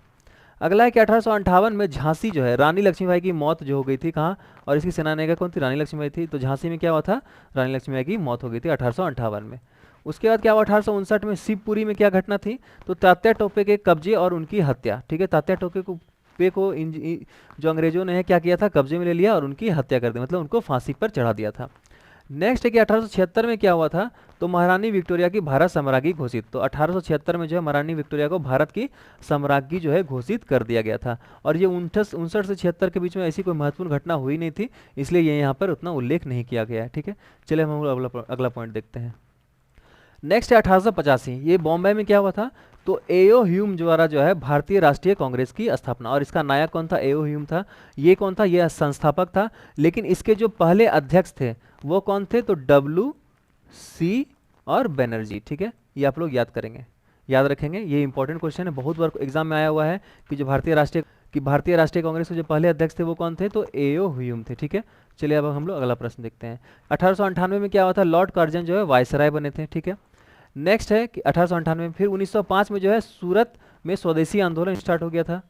अगला है कि 1858 में झांसी जो है रानी लक्ष्मीबाई की मौत जो हो गई थी कहाँ, और इसकी सेना नायिका कौन थी, रानी लक्ष्मीबाई थी, तो झांसी में क्या हुआ था, रानी लक्ष्मीबाई की मौत हो गई थी 1858 में। उसके बाद क्या हुआ 1859 में शिवपुरी में क्या घटना थी, तो तात्या टोपे के कब्जे और उनकी हत्या, ठीक है, तात्या टोपे को जो अंग्रेजों ने क्या किया था, कब्जे में ले लिया और उनकी हत्या कर दी, मतलब उनको फांसी पर चढ़ा दिया था। नेक्स्ट है कि 1876 में क्या हुआ था, तो महारानी विक्टोरिया की भारत साम्राज्ञी घोषित, तो 1876 में जो है महारानी विक्टोरिया को भारत की साम्राज्ञी जो है घोषित कर दिया गया था। और ये 59 से 76 के बीच में ऐसी कोई महत्वपूर्ण घटना हुई नहीं थी, इसलिए ये यहाँ पर उतना उल्लेख नहीं किया गया है, ठीक है। चलिए हम अगला पॉइंट देखते हैं। नेक्स्ट है 1885, ये बॉम्बे में क्या हुआ था, तो एओ ह्यूम द्वारा जो है भारतीय राष्ट्रीय कांग्रेस की स्थापना, और इसका नायक कौन था, एओ ह्यूम था। ये कौन था, ये संस्थापक था, लेकिन इसके जो पहले अध्यक्ष थे वो कौन थे, तो WC और बैनर्जी, ठीक है, ये आप लोग याद करेंगे, याद रखेंगे, ये इंपॉर्टेंट क्वेश्चन है, बहुत बार एग्जाम में आया हुआ है कि जो भारतीय राष्ट्रीय कांग्रेस के जो पहले अध्यक्ष थे वो कौन थे, तो एओ ह्यूम थे, ठीक है। चलिए अब हम लोग अगला प्रश्न देखते हैं। 1898 में क्या हुआ था, लॉर्ड कर्जन जो है वायसराय बने थे, ठीक है। नेक्स्ट है कि 1898 में, फिर 1905 में जो है सूरत में स्वदेशी आंदोलन स्टार्ट हो गया था।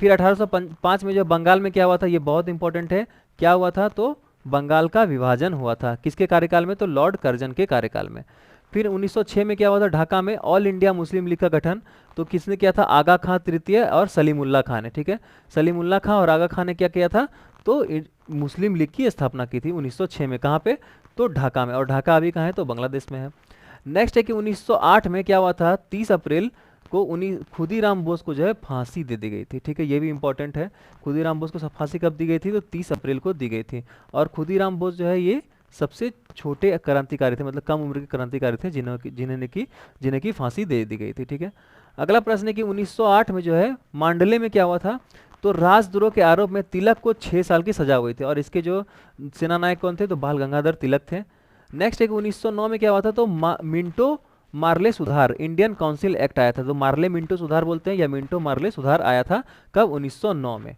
फिर 1805 में जो बंगाल में क्या हुआ था, ये बहुत इंपॉर्टेंट है, क्या हुआ था, तो बंगाल का विभाजन हुआ था, किसके कार्यकाल में, तो लॉर्ड कर्जन के कार्यकाल में। फिर 1906 में क्या हुआ था, ढाका में ऑल इंडिया मुस्लिम लीग का गठन, तो किसने किया था, आगा खां तृतीय और सलीमुल्लाह खां ने, ठीक है, सलीमुल्लाह खां और आगा खां ने क्या किया था, तो मुस्लिम लीग की स्थापना की थी 1906 में, कहाँ पे, तो ढाका में, और ढाका अभी कहाँ है, तो बांग्लादेश में है। नेक्स्ट है कि 1908 में क्या हुआ था, 30 अप्रैल को खुदीराम बोस को जो है फांसी दे दी गई थी, ठीक है, ये भी इंपॉर्टेंट है। खुदीराम बोस को फांसी कब दी गई थी, तो 30 अप्रैल को दी गई थी। और खुदीराम बोस जो है ये सबसे छोटे क्रांतिकारी थे, मतलब कम उम्र के क्रांतिकारी थे जिन्हें की फांसी दे दी गई थी, ठीक है। अगला प्रश्न है कि 1908 में जो है मांडले में क्या हुआ था, तो राजद्रोह के आरोप में तिलक को 6 साल की सजा हुई थी, और इसके जो सेना नायक कौन थे, तो बाल गंगाधर तिलक थे। नेक्स्ट है कि 1909 में क्या हुआ था, तो मिंटो मार्ले सुधार इंडियन काउंसिल एक्ट आया था, तो मार्ले मिंटो सुधार बोलते हैं या मिंटो मार्ले सुधार आया था कब, 1909 में।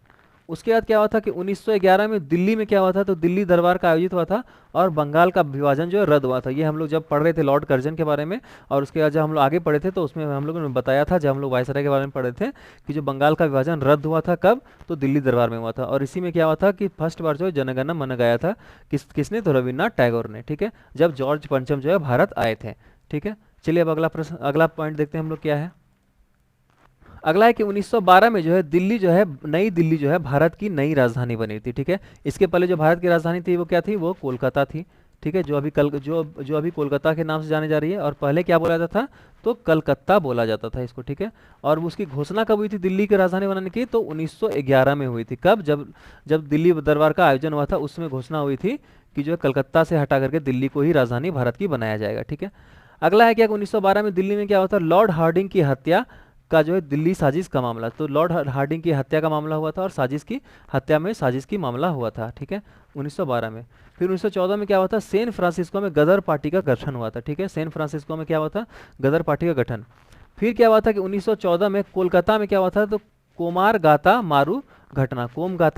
उसके बाद क्या हुआ था कि 1911 में दिल्ली में क्या हुआ था, तो दिल्ली दरबार का आयोजित हुआ था और बंगाल का विभाजन जो है रद्द हुआ था। ये हम लोग जब पढ़ रहे थे लॉर्ड कर्जन के बारे में, और उसके बाद जब हम लोग आगे पढ़े थे तो उसमें हम लोगों ने बताया था, जब हम लोग वायसराय के बारे में पढ़े थे, कि जो बंगाल का विभाजन रद्द हुआ था कब, तो दिल्ली दरबार में हुआ था। और इसी में क्या हुआ था कि फर्स्ट बार जो है जनगणना मन गाया था किसने, तो रविन्द्रनाथ टैगोर ने, ठीक है, जब जॉर्ज पंचम जो है भारत आए थे, ठीक है। चलिए अब अगला पॉइंट देखते हैं हम लोग क्या है। अगला है कि 1912 में जो है नई दिल्ली जो है भारत की नई राजधानी बनी थी, ठीक है। इसके पहले जो भारत की राजधानी थी वो क्या थी, वो कोलकाता थी, ठीक है, जो अभी कोलकाता के नाम से जाने जा रही है, और पहले क्या बोला जाता था, तो कलकत्ता बोला जाता था इसको, ठीक है। और उसकी घोषणा कब हुई थी दिल्ली की राजधानी बनाने की, तो 1911 में हुई थी, कब, जब दिल्ली दरबार का आयोजन हुआ था उसमें घोषणा हुई थी कि जो है कलकत्ता से हटा करके दिल्ली को ही राजधानी भारत की बनाया जाएगा, ठीक है। अगला है क्या, 1912 में दिल्ली में क्या हुआ था, लॉर्ड हार्डिंग की हत्या का जो है दिल्ली साजिश का मामला, तो लॉर्ड हार्डिंग की हत्या का मामला हुआ था और साजिश की मामला हुआ था, ठीक है, 1912 में। फिर 1914 में क्या हुआ था, सैन फ्रांसिस्को में गदर पार्टी का गठन हुआ था, ठीक है, सैन फ्रांसिस्को में क्या हुआ था, गदर पार्टी का गठन। फिर क्या हुआ था कि 1914 में कोलकाता में क्या हुआ था, तो कोमगाता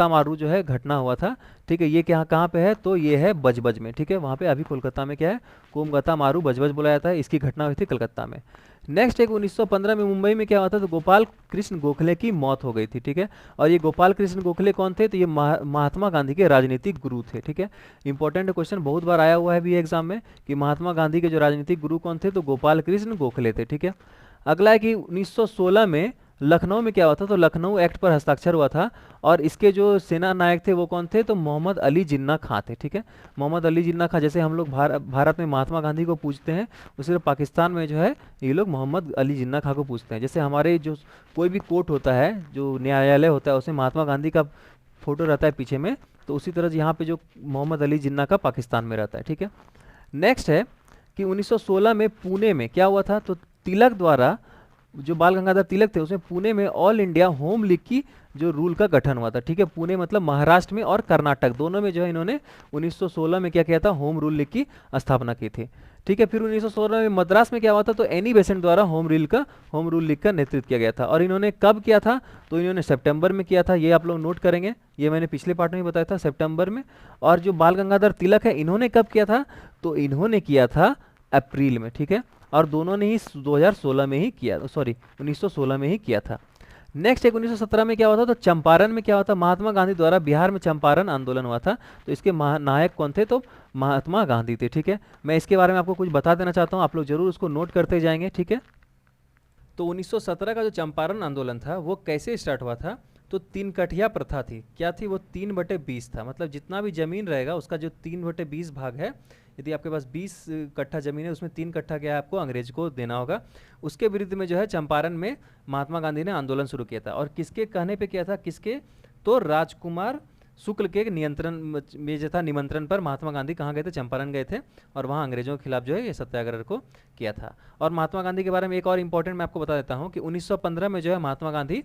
मारू जो है घटना हुआ था, ठीक है। ये कहाँ पे है, तो ये है बजबज में, ठीक है, वहाँ पे अभी कोलकाता में क्या है, कोमगाता मारू बजबज बोला जाता है, इसकी घटना हुई थी कलकत्ता में। नेक्स्ट एक 1915 में मुंबई में क्या हुआ था, तो गोपाल कृष्ण गोखले की मौत हो गई थी, ठीक है। और ये गोपाल कृष्ण गोखले कौन थे, तो ये महात्मा गांधी के राजनीतिक गुरु थे, ठीक है। इंपॉर्टेंट क्वेश्चन बहुत बार आया हुआ है भी एग्जाम में कि महात्मा गांधी के जो राजनीतिक गुरु कौन थे, तो गोपाल कृष्ण गोखले थे, ठीक है। अगला है कि 1916 में लखनऊ में क्या हुआ था, तो लखनऊ एक्ट पर हस्ताक्षर हुआ था और इसके जो सेना नायक थे वो कौन थे, तो मोहम्मद अली जिन्ना खां थे। ठीक है, मोहम्मद अली जिन्ना खां, जैसे हम लोग भारत में महात्मा गांधी को पूछते हैं, उसी तरह पाकिस्तान में जो है ये लोग मोहम्मद अली जिन्ना खां को पूछते हैं। जैसे हमारे जो कोई भी कोर्ट होता है, जो न्यायालय होता है, उसमें महात्मा गांधी का फोटो रहता है पीछे में, तो उसी तरह यहाँ पे जो मोहम्मद अली जिन्ना का पाकिस्तान में रहता है। ठीक है, नेक्स्ट है कि 1916 में पुणे में क्या हुआ था, तो तिलक द्वारा, जो बाल गंगाधर तिलक थे, उसमें पुणे में ऑल इंडिया होम लीग की जो रूल का गठन हुआ था। ठीक है, पुणे मतलब महाराष्ट्र में और कर्नाटक दोनों में जो है इन्होंने 1916 में क्या किया था, होम रूल लीग की स्थापना की थी। ठीक है, फिर 1916 में मद्रास में क्या हुआ था, तो एनी बेसेंट द्वारा होम रूल लीग का नेतृत्व किया गया था। और इन्होंने कब किया था, तो इन्होंने सितंबर में किया था, ये आप लोग नोट करेंगे, ये मैंने पिछले पार्ट में बताया था सितंबर में। और जो बाल गंगाधर तिलक है, इन्होंने कब किया था, तो इन्होंने किया था अप्रैल में। ठीक है, और दोनों ने ही 2016 में ही किया, सॉरी 1916 में ही किया था। नेक्स्ट एक 1917 में क्या हुआ था, तो चंपारण में क्या हुआ था, महात्मा गांधी द्वारा बिहार में चंपारण आंदोलन हुआ था, तो इसके नायक कौन थे, तो महात्मा गांधी थे। ठीक है, मैं इसके बारे में आपको कुछ बता देना चाहता हूँ, आप लोग जरूर उसको नोट करते जाएंगे। ठीक है, तो 1917 का जो चंपारण आंदोलन था वो कैसे स्टार्ट हुआ था, तो 3 कठिया प्रथा थी। क्या थी वो, 3/20 था, मतलब जितना भी जमीन रहेगा उसका जो 3/20 भाग है, यदि आपके पास 20 कट्ठा जमीन है, उसमें 3 कट्ठा क्या है आपको अंग्रेज को देना होगा। उसके विरुद्ध में जो है चंपारण में महात्मा गांधी ने आंदोलन शुरू किया था। और किसके कहने पे किया था, किसके, तो राजकुमार शुक्ल के नियंत्रण में जो था, निमंत्रण पर महात्मा गांधी कहाँ गए थे, चंपारण गए थे, और वहाँ अंग्रेजों के खिलाफ जो है ये सत्याग्रह को किया था। और महात्मा गांधी के बारे में एक और इंपॉर्टेंट मैं आपको बता देता हूँ कि 1915 में जो है महात्मा गांधी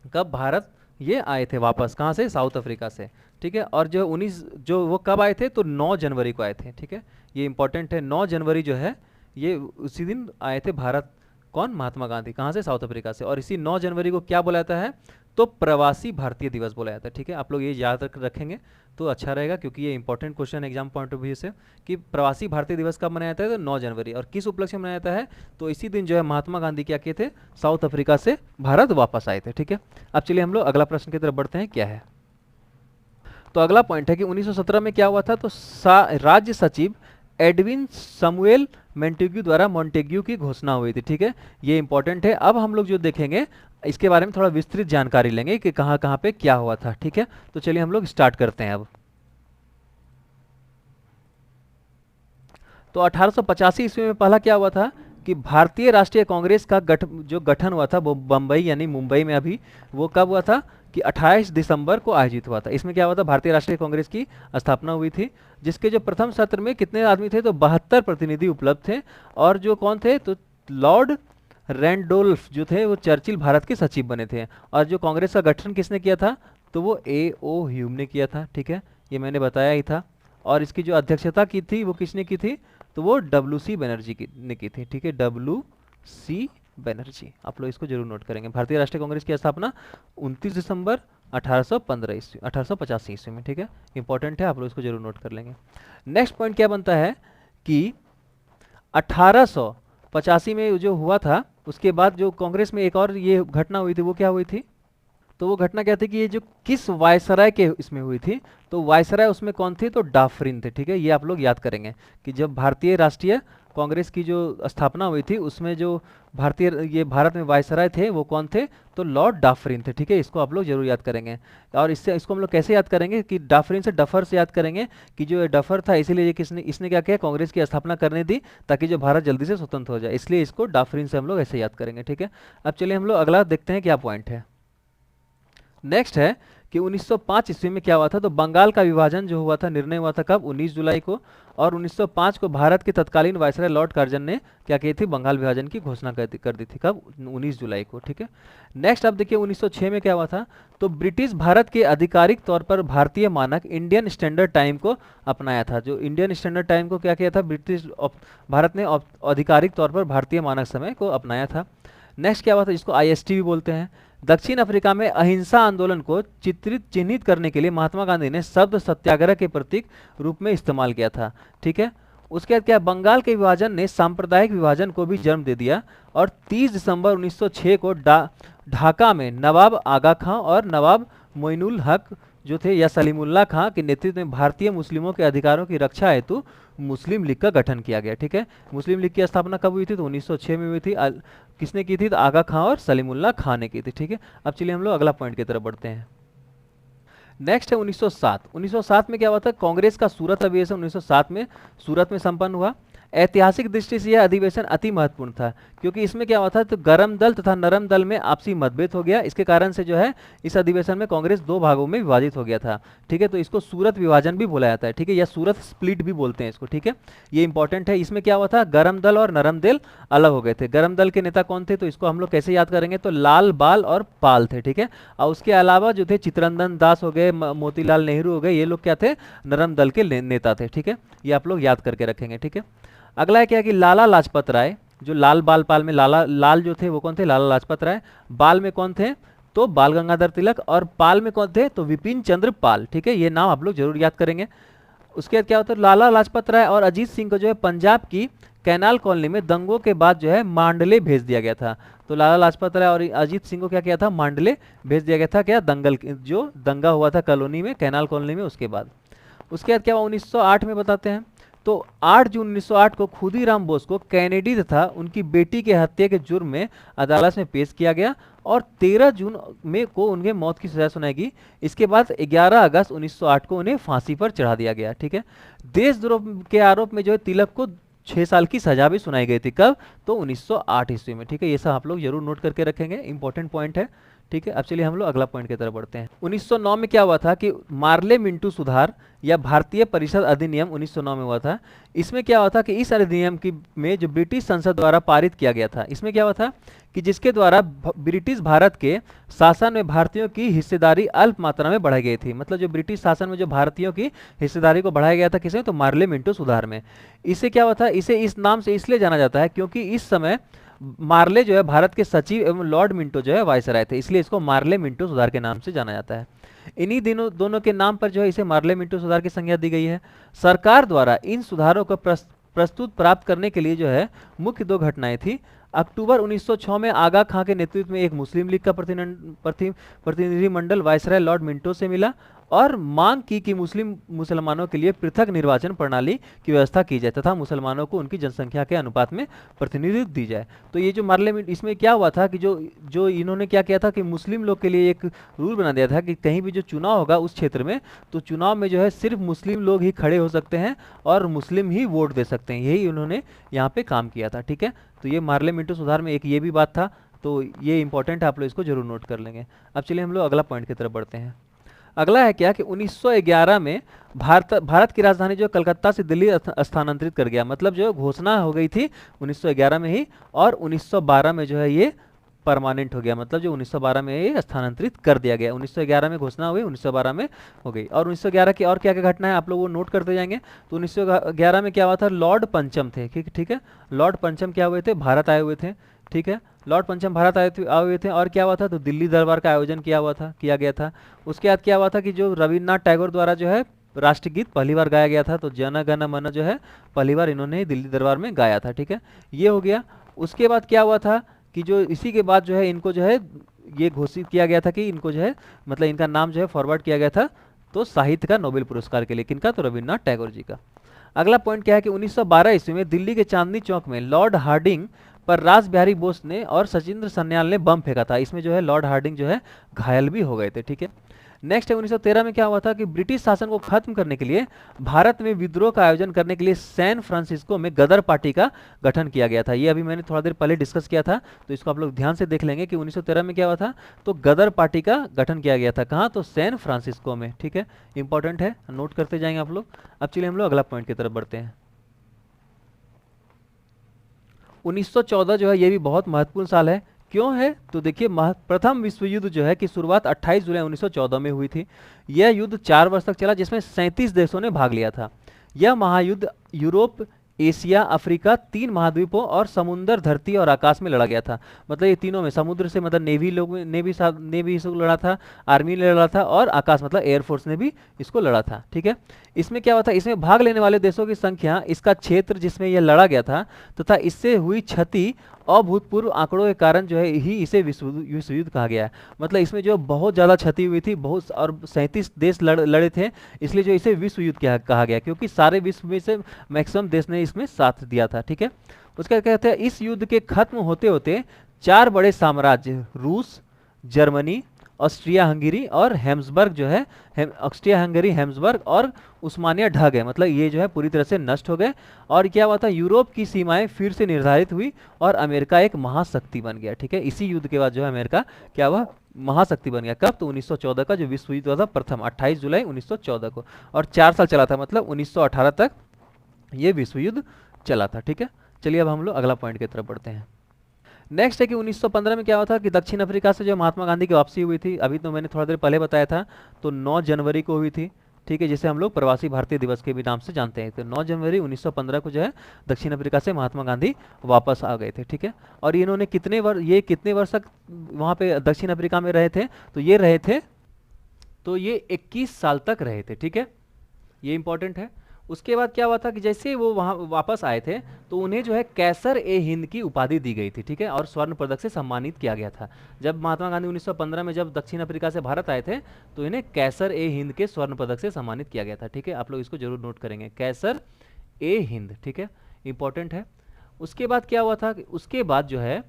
कब भारत ये आए थे वापस, कहाँ से, साउथ अफ्रीका से। ठीक है, और जो 19 जो वो कब आए थे, तो 9 जनवरी को आए थे। ठीक है, ये इंपॉर्टेंट है, 9 जनवरी जो है ये उसी दिन आए थे भारत, कौन, महात्मा गांधी, कहाँ से, साउथ अफ्रीका से। और इसी 9 जनवरी को क्या बोला जाता है, तो प्रवासी भारतीय दिवस बोला जाता है। ठीक है, आप लोग ये याद रखेंगे तो अच्छा रहेगा, क्योंकि ये important question exam point of view से, कि प्रवासी भारतीय दिवस कब मनाया जाता है, तो 9 जनवरी। और किस उपलक्ष्य में मनाया जाता है, तो इसी दिन जो है महात्मा गांधी क्या किए थे, साउथ अफ्रीका से भारत वापस आए थे। ठीक है, अब चलिए हम लोग अगला प्रश्न की तरफ बढ़ते हैं, क्या है। तो अगला पॉइंट है कि 1917 में क्या हुआ था, तो राज्य सचिव एडविन समुएल मोंटेग्यू द्वारा मोंटेग्यू की घोषणा हुई थी। ठीक है, ये इंपॉर्टेंट है। अब हम लोग जो देखेंगे इसके बारे में थोड़ा विस्तृत जानकारी लेंगे कि कहाँ कहाँ पे क्या हुआ था। ठीक है, तो चलिए हम लोग स्टार्ट करते हैं अब। तो 1885 ईस्वी में पहला क्या हुआ था कि भारतीय राष्ट्रीय कांग्रेस का जो गठन हुआ था वो बम्बई यानी मुंबई में, अभी वो कब हुआ था कि 28 दिसंबर को आयोजित हुआ था। इसमें क्या हुआ था, भारतीय राष्ट्रीय कांग्रेस की स्थापना हुई थी, जिसके जो प्रथम सत्र में कितने आदमी थे, तो 72 प्रतिनिधि उपलब्ध थे। और जो कौन थे, तो लॉर्ड रैंडोल्फ जो थे वो चर्चिल भारत के सचिव बने थे। और जो कांग्रेस का गठन किसने किया था, तो वो A.O. ह्यूम ने किया था। ठीक है, ये मैंने बताया ही था। और इसकी जो अध्यक्षता की थी वो किसने की थी, तो वो W.C. बनर्जी ने की थी। ठीक है, W.C. बनर्जी, आप लोग इसको जरूर नोट करेंगे। भारतीय राष्ट्रीय कांग्रेस की स्थापना 29 दिसंबर 1885 ईस्वी में। ठीक है, इंपॉर्टेंट है, आप लोग इसको जरूर नोट कर लेंगे। नेक्स्ट पॉइंट क्या बनता है कि 1885 में जो हुआ था, उसके बाद जो कांग्रेस में एक और ये घटना हुई थी, वो क्या हुई थी, तो वो घटना क्या थी कि ये जो किस वायसराय के इसमें हुई थी, तो वायसराय उसमें कौन थे, तो डाफरिन थे। ठीक है, ये आप लोग याद करेंगे कि जब भारतीय राष्ट्रीय कांग्रेस की जो स्थापना हुई थी उसमें जो ये भारत में वायसराय थे वो कौन थे, तो लॉर्ड डाफरिन थे। ठीक है, इसको आप लोग जरूर याद करेंगे। और इसको हम लोग कैसे याद करेंगे कि डाफरिन से डफर से याद करेंगे कि जो डफर था, इसीलिए ये इसने क्या किया, कांग्रेस की स्थापना करने दी ताकि जो भारत जल्दी से स्वतंत्र हो जाए, इसलिए इसको डाफरिन से हम लोग ऐसे याद करेंगे। ठीक है, अब चलिए हम लोग अगला देखते हैं क्या पॉइंट है। नेक्स्ट है कि 1905 ईस्वी में क्या हुआ था, तो बंगाल का विभाजन जो हुआ था, निर्णय हुआ था कब, 19 जुलाई को। और 1905 को भारत के तत्कालीन वायसराय लॉर्ड कर्जन ने क्या की थी, बंगाल विभाजन की घोषणा कर दी थी कब, 19 जुलाई को। ठीक है, नेक्स्ट अब देखिए 1906 में क्या हुआ था, तो ब्रिटिश भारत के आधिकारिक तौर पर भारतीय मानक इंडियन स्टैंडर्ड टाइम को अपनाया था। जो इंडियन स्टैंडर्ड टाइम को क्या किया था, ब्रिटिश भारत ने आधिकारिक तौर पर भारतीय मानक समय को अपनाया था। नेक्स्ट क्या हुआ था, जिसको IST भी बोलते हैं। दक्षिण अफ्रीका में अहिंसा आंदोलन को चिन्हित करने के लिए महात्मा गांधी ने शब्द सत्याग्रह के प्रतीक रूप में इस्तेमाल किया था। ठीक है, उसके बाद क्या, बंगाल के विभाजन ने सांप्रदायिक विभाजन को भी जन्म दे दिया। और 30 दिसंबर 1906 को ढाका में नवाब आगा खां और नवाब मोइनुल हक जो थे या सलीमुल्लाह खां के नेतृत्व में भारतीय मुस्लिमों के अधिकारों की रक्षा हेतु मुस्लिम लीग का गठन किया गया। ठीक है, मुस्लिम लीग की स्थापना कब हुई थी? तो 1906 में हुई थी। किसने की थी? तो आगा खां और सलीमुल्लाह खां ने की थी। ठीक है, अब चलिए हम लोग अगला पॉइंट की तरफ बढ़ते हैं। नेक्स्ट है 1907। 1907 में क्या हुआ था? कांग्रेस का सूरत अधिवेशन 1907 में सूरत में संपन्न हुआ। ऐतिहासिक दृष्टि से यह अधिवेशन अति महत्वपूर्ण था, क्योंकि इसमें क्या हुआ था? तो गरम दल तथा नरम दल में आपसी मतभेद हो गया। इसके कारण से जो है इस अधिवेशन में कांग्रेस दो भागों में विभाजित हो गया था। ठीक है, तो इसको सूरत विभाजन भी बोला जाता है। ठीक है, या सूरत स्प्लिट भी बोलते हैं इसको। ठीक है, ये इंपॉर्टेंट है। इसमें क्या हुआ था? गरम दल और नरम दल अलग हो गए थे। गरम दल के नेता कौन थे? तो इसको हम लोग कैसे याद करेंगे? तो लाल, बाल और पाल थे। ठीक है, और उसके अलावा जो थे चित्तरंजन दास हो गए, मोतीलाल नेहरू हो गए, ये लोग क्या थे? नरम दल के नेता थे। ठीक है, ये आप लोग याद करके रखेंगे। ठीक है, अगला है क्या कि लाला लाजपत राय, जो लाल बाल पाल में लाल जो थे वो कौन थे? लाला लाजपत राय। बाल में कौन थे? तो बाल गंगाधर तिलक। और पाल में कौन थे? तो विपिन चंद्र पाल। ठीक है, ये नाम आप लोग जरूर याद करेंगे। उसके बाद क्या होता है? लाला लाजपत राय और अजीत सिंह को जो है पंजाब की कैनाल कॉलोनी में दंगों के बाद जो है मांडले भेज दिया गया था। तो लाला लाजपत राय और अजीत सिंह को क्या किया था? मांडले भेज दिया गया था। क्या? दंगल, जो दंगा हुआ था कॉलोनी में, कैनाल कॉलोनी में, उसके बाद। उसके बाद क्या हुआ? 1908 में बताते हैं। तो 8 जून 1908 को खुदीराम बोस को कैनेडी तथा उनकी बेटी के हत्या के जुर्म में अदालत में पेश किया गया और 13 जून में को उन्हें मौत की सजा सुनाई गई। इसके बाद 11 अगस्त 1908 को उन्हें फांसी पर चढ़ा दिया गया। ठीक है, देशद्रोह के आरोप में जो है तिलक को 6 साल की सजा भी सुनाई गई थी। कब? तो 1908 ईस्वी में। ठीक है, ये सब आप लोग जरूर नोट करके रखेंगे, इंपॉर्टेंट पॉइंट है। ठीक है, अब चलिए हम लोग अगला पॉइंट की तरफ बढ़ते हैं। 1909 में क्या हुआ था कि मार्ले मिंटू सुधार या भारतीय परिषद अधिनियम 1909 में हुआ था। इसमें क्या हुआ था कि इस अधिनियम की में जो ब्रिटिश संसद द्वारा पारित किया गया था, इसमें क्या हुआ था कि जिसके द्वारा ब्रिटिश भारत के शासन में भारतीयों की हिस्सेदारी अल्प मात्रा में बढ़ाई गई थी। मतलब जो ब्रिटिश शासन में जो भारतीयों की हिस्सेदारी को बढ़ाया गया था, किसमें? तो मार्ले मिंटो सुधार में। इसे क्या हुआ था? इसे इस नाम से इसलिए जाना जाता है क्योंकि इस समय मार्ले जो है भारत के सचिव एवं लॉर्ड मिंटो जो है वायसराय थे, इसलिए इसको मार्ले मिंटो सुधार के नाम से जाना जाता है। इन्हीं दोनों के नाम पर जो है इसे मार्ले मिंटो सुधार की संज्ञा दी गई है। सरकार द्वारा इन सुधारों को प्रस्तुत प्राप्त करने के लिए जो है मुख्य 2 घटनाएं थी। अक्टूबर 1906 में आगा खां के नेतृत्व में एक मुस्लिम लीग का प्रतिनिधिमंडल वायसराय लॉर्ड मिंटो से मिला और मांग की कि मुसलमानों के लिए पृथक निर्वाचन प्रणाली की व्यवस्था की जाए तथा मुसलमानों को उनकी जनसंख्या के अनुपात में प्रतिनिधित्व दी जाए। तो ये जो पार्लियामेंट, इसमें क्या हुआ था कि जो इन्होंने क्या किया था कि मुस्लिम लोग के लिए एक रूल बना दिया था कि कहीं भी जो चुनाव होगा उस क्षेत्र में, तो चुनाव में जो है सिर्फ मुस्लिम लोग ही खड़े हो सकते हैं और मुस्लिम ही वोट दे सकते हैं। यही उन्होंने यहाँ पे काम किया था। ठीक है, तो ये मार्ले मिंटो सुधार में एक ये भी बात था, तो ये इंपॉर्टेंट है, आप लोग इसको जरूर नोट कर लेंगे। अब चलिए हम लोग अगला पॉइंट की तरफ बढ़ते हैं। अगला है क्या कि 1911 में भारत की राजधानी जो कलकत्ता से दिल्ली स्थानांतरित कर गया। मतलब जो घोषणा हो गई थी 1911 में ही, और 1912 में जो है ये परमानेंट हो गया। मतलब जो 1912 में ये स्थानांतरित कर दिया गया। 1911 में घोषणा हुई, 1912 में हो गई। और 1911 की और क्या क्या घटना है आप लोग वो नोट करते जाएंगे। तो 1911 में क्या हुआ था? लॉर्ड पंचम थे। ठीक है, लॉर्ड पंचम क्या हुए थे? भारत आए हुए थे। ठीक है, लॉर्ड पंचम भारत आए हुए थे। और क्या हुआ था? तो दिल्ली दरबार का आयोजन किया गया था। उसके बाद क्या हुआ था कि जो रविन्द्रनाथ टैगोर द्वारा जो है राष्ट्रगीत पहली बार गाया गया था। तो जन गण मन जो है पहली बार इन्होंने दिल्ली दरबार में गाया था। ठीक है, ये हो गया। उसके बाद क्या हुआ था कि जो इसी के बाद जो है इनको जो है ये घोषित किया गया था कि इनको जो है मतलब इनका नाम जो है फॉरवर्ड किया गया था तो साहित्य का नोबेल पुरस्कार के लिए। किनका? तो रविन्द्रनाथ टैगोर जी का। अगला पॉइंट क्या है कि 1912 ईस्वी में दिल्ली के चांदनी चौक में लॉर्ड हार्डिंग पर रास बिहारी बोस ने और सचिंद्र सन्याल ने बम फेंका था। इसमें जो है लॉर्ड हार्डिंग जो है घायल भी हो गए थे। ठीक है, नेक्स्ट है 1913 में क्या हुआ था कि ब्रिटिश शासन को खत्म करने के लिए भारत में विद्रोह का आयोजन करने के लिए सैन फ्रांसिस्को में गदर पार्टी का गठन किया गया था। ये अभी मैंने थोड़ा देर पहले डिस्कस किया था, तो इसको आप लोग ध्यान से देख लेंगे कि 1913 में क्या हुआ था। तो गदर पार्टी का गठन किया गया था। कहाँ? तो सैन फ्रांसिस्को में। ठीक है, इंपॉर्टेंट है, नोट करते जाएंगे आप लोग। अब चलिए हम लोग अगला पॉइंट की तरफ बढ़ते हैं। 1914 जो है ये भी बहुत महत्वपूर्ण साल है। क्यों है? तो देखिए प्रथम विश्व युद्ध जो है कि शुरुआत 28 जुलाई 1914 में हुई थी। यह युद्ध 4 वर्ष तक चला जिसमें 37 देशों ने भाग लिया था। यह महायुद्ध यूरोप, एशिया, अफ्रीका, 3 महाद्वीपों और समुद्र, धरती और आकाश में लड़ा गया था। मतलब ये तीनों में, समुद्र से मतलब नेवी इसको लड़ा था, आर्मी ने लड़ा था, और आकाश मतलब एयरफोर्स ने भी इसको लड़ा था। ठीक है, इसमें क्या हुआ था? इसमें भाग लेने वाले देशों की संख्या, इसका क्षेत्र जिसमें यह लड़ा गया था तथा इससे हुई क्षति अभूतपूर्व आंकड़ों के कारण जो है ही इसे विश्व युद्ध कहा गया है। मतलब इसमें जो बहुत ज़्यादा क्षति हुई थी, बहुत, और 37 देश लड़े थे, इसलिए जो इसे विश्व युद्ध कहा गया, क्योंकि सारे विश्व में से मैक्सिमम देश ने इसमें साथ दिया था। ठीक है, उसका कहते हैं इस युद्ध के खत्म होते होते 4 बड़े साम्राज्य रूस, जर्मनी, ऑस्ट्रिया हंगरी और हेम्सबर्ग जो है, ऑस्ट्रिया हंगरी, हेम्सबर्ग और उस्मानिया ढह गए। मतलब ये जो है पूरी तरह से नष्ट हो गए। और क्या हुआ था, यूरोप की सीमाएं फिर से निर्धारित हुई और अमेरिका एक महाशक्ति बन गया। ठीक है, इसी युद्ध के बाद जो है अमेरिका क्या हुआ, महाशक्ति बन गया। कब, तो 1914 का जो विश्व युद्ध हुआ था प्रथम, 28 जुलाई 1914 को, और 4 साल चला था, मतलब 1918 तक ये विश्व युद्ध चला था। ठीक है, चलिए अब हम लोग अगला पॉइंट की तरफ बढ़ते हैं। नेक्स्ट है कि 1915 में क्या हुआ था कि दक्षिण अफ्रीका से जो महात्मा गांधी की वापसी हुई थी, अभी तो मैंने थोड़ा देर पहले बताया था, तो 9 जनवरी को हुई थी। ठीक है, जिसे हम लोग प्रवासी भारतीय दिवस के भी नाम से जानते हैं। तो 9 जनवरी 1915 को जो है दक्षिण अफ्रीका से महात्मा गांधी वापस आ गए थे। ठीक है, और इन्होंने कितने वर्ष तक वहाँ पे दक्षिण अफ्रीका में रहे थे, तो ये 21 साल तक रहे थे। ठीक है, ये इंपॉर्टेंट है। उसके बाद क्या हुआ था कि जैसे वो वहाँ वापस आए थे, तो उन्हें जो है कैसर ए हिंद की उपाधि दी गई थी। ठीक है, और स्वर्ण पदक से सम्मानित किया गया था। जब महात्मा गांधी 1915 में जब दक्षिण अफ्रीका से भारत आए थे, तो इन्हें कैसर ए हिंद के स्वर्ण पदक से सम्मानित किया गया था। ठीक है, आप लोग इसको जरूर नोट करेंगे, कैसर ए हिंद। ठीक है, इंपॉर्टेंट है। उसके बाद क्या हुआ था कि उसके बाद जो है,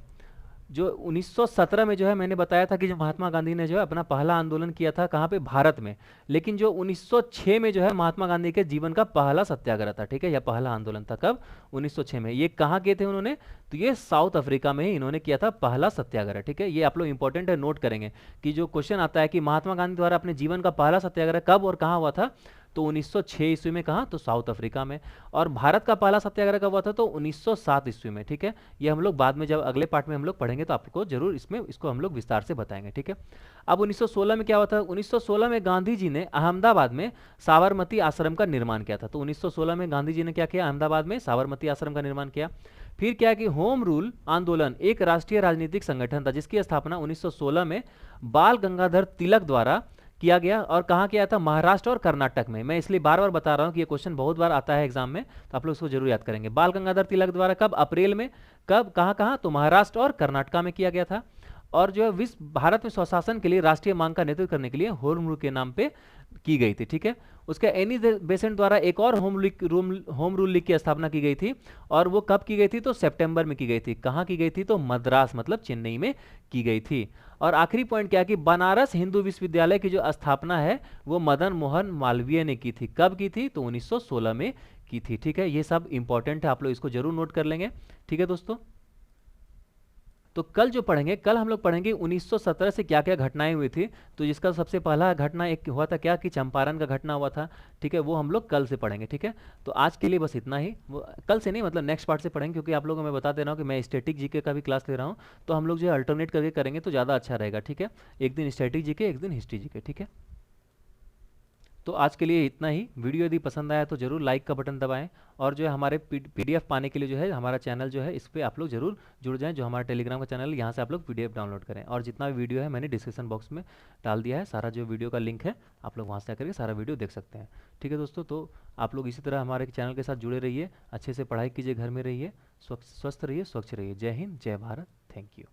जो 1917 में जो है मैंने बताया था कि जो महात्मा गांधी ने जो है अपना पहला आंदोलन किया था, कहाँ पे, भारत में। लेकिन जो 1906 में जो है महात्मा गांधी के जीवन का पहला सत्याग्रह था। ठीक है, या पहला आंदोलन था, कब, 1906 में। ये कहाँ किए थे उन्होंने, तो ये साउथ अफ्रीका में ही इन्होंने किया था पहला सत्याग्रह। ठीक है, ये आप लोग इंपॉर्टेंट है, नोट करेंगे कि जो क्वेश्चन आता है कि महात्मा गांधी द्वारा अपने जीवन का पहला सत्याग्रह कब और कहाँ हुआ था, तो 1906 ईस्वी में। कहाँ, तो साउथ अफ्रीका में। और भारत का पहला सत्याग्रह कब हुआ था, तो 1907 ईस्वी में। ठीक है, ये हम लोग बाद में जब अगले पार्ट में हम लोग पढ़ेंगे तो आपको जरूर इसको हम लोग विस्तार से बताएंगे। ठीक है, अब 1916 में क्या हुआ था, 1916 में गांधी जी ने अहमदाबाद में साबरमती आश्रम का निर्माण किया था। तो 1916 में गांधी जी ने क्या किया, अहमदाबाद में साबरमती आश्रम का निर्माण किया। फिर क्या कि होम रूल आंदोलन एक राष्ट्रीय राजनीतिक संगठन था, जिसकी स्थापना 1916 में बाल गंगाधर तिलक द्वारा किया गया। और कहाँ किया था, महाराष्ट्र और कर्नाटक में। मैं इसलिए बार बार बता रहा हूँ कि ये क्वेश्चन बहुत बार आता है एग्जाम में, तो आप लोग इसको जरूर याद करेंगे। बाल गंगाधर तिलक द्वारा कब, अप्रैल में। कब, कहाँ कहाँ, तो महाराष्ट्र और कर्नाटक में किया गया था। और जो है विश्व भारत में स्वशासन के लिए राष्ट्रीय मांग का नेतृत्व करने के लिए होम रूल के नाम पे की गई थी। ठीक है, उसके एनी बेसेंट द्वारा एक और होम रूल लीग की स्थापना की गई थी। और वो कब की गई थी, तो सितंबर में की गई थी। कहाँ की गई थी, तो मद्रास, मतलब चेन्नई में की गई थी। और आखिरी पॉइंट क्या कि बनारस हिंदू विश्वविद्यालय की जो स्थापना है वो मदन मोहन मालवीय ने की थी। कब की थी, तो 1916 में की थी। ठीक है, ये सब इंपॉर्टेंट है, आप लोग इसको जरूर नोट कर लेंगे। ठीक है दोस्तों, तो कल जो पढ़ेंगे, कल हम लोग पढ़ेंगे 1917 से क्या क्या घटनाएं हुई थी। तो जिसका सबसे पहला घटना एक हुआ था क्या कि चंपारण का घटना हुआ था। ठीक है, वो हम लोग कल से पढ़ेंगे। ठीक है, तो आज के लिए बस इतना ही। वो कल से नहीं, मतलब नेक्स्ट पार्ट से पढ़ेंगे, क्योंकि आप लोगों को मैं बता दे रहा हूँ कि मैं स्टैटिक जीके का भी क्लास ले रहा हूँ। तो हम लोग जो है अल्टरनेट करके करेंगे तो ज़्यादा अच्छा रहेगा। ठीक है, एक दिन स्टैटिक जीके, एक दिन हिस्ट्री जीके। ठीक है, तो आज के लिए इतना ही। वीडियो यदि पसंद आया तो जरूर लाइक का बटन दबाएं। और जो है हमारे पीडीएफ पाने के लिए जो है हमारा चैनल जो है, इस पर आप लोग जरूर जुड़ जाएं। जो हमारा टेलीग्राम का चैनल है, यहाँ से आप लोग पीडीएफ डाउनलोड करें। और जितना भी वीडियो है मैंने डिस्क्रिप्शन बॉक्स में डाल दिया है, सारा जो वीडियो का लिंक है, आप लोग वहाँ से आकर के सारा वीडियो देख सकते हैं। ठीक है दोस्तों, तो आप लोग इसी तरह हमारे चैनल के साथ जुड़े रहिए, अच्छे से पढ़ाई कीजिए, घर में रहिए, स्वस्थ रहिए, स्वच्छ रहिए। जय हिंद, जय भारत, थैंक यू।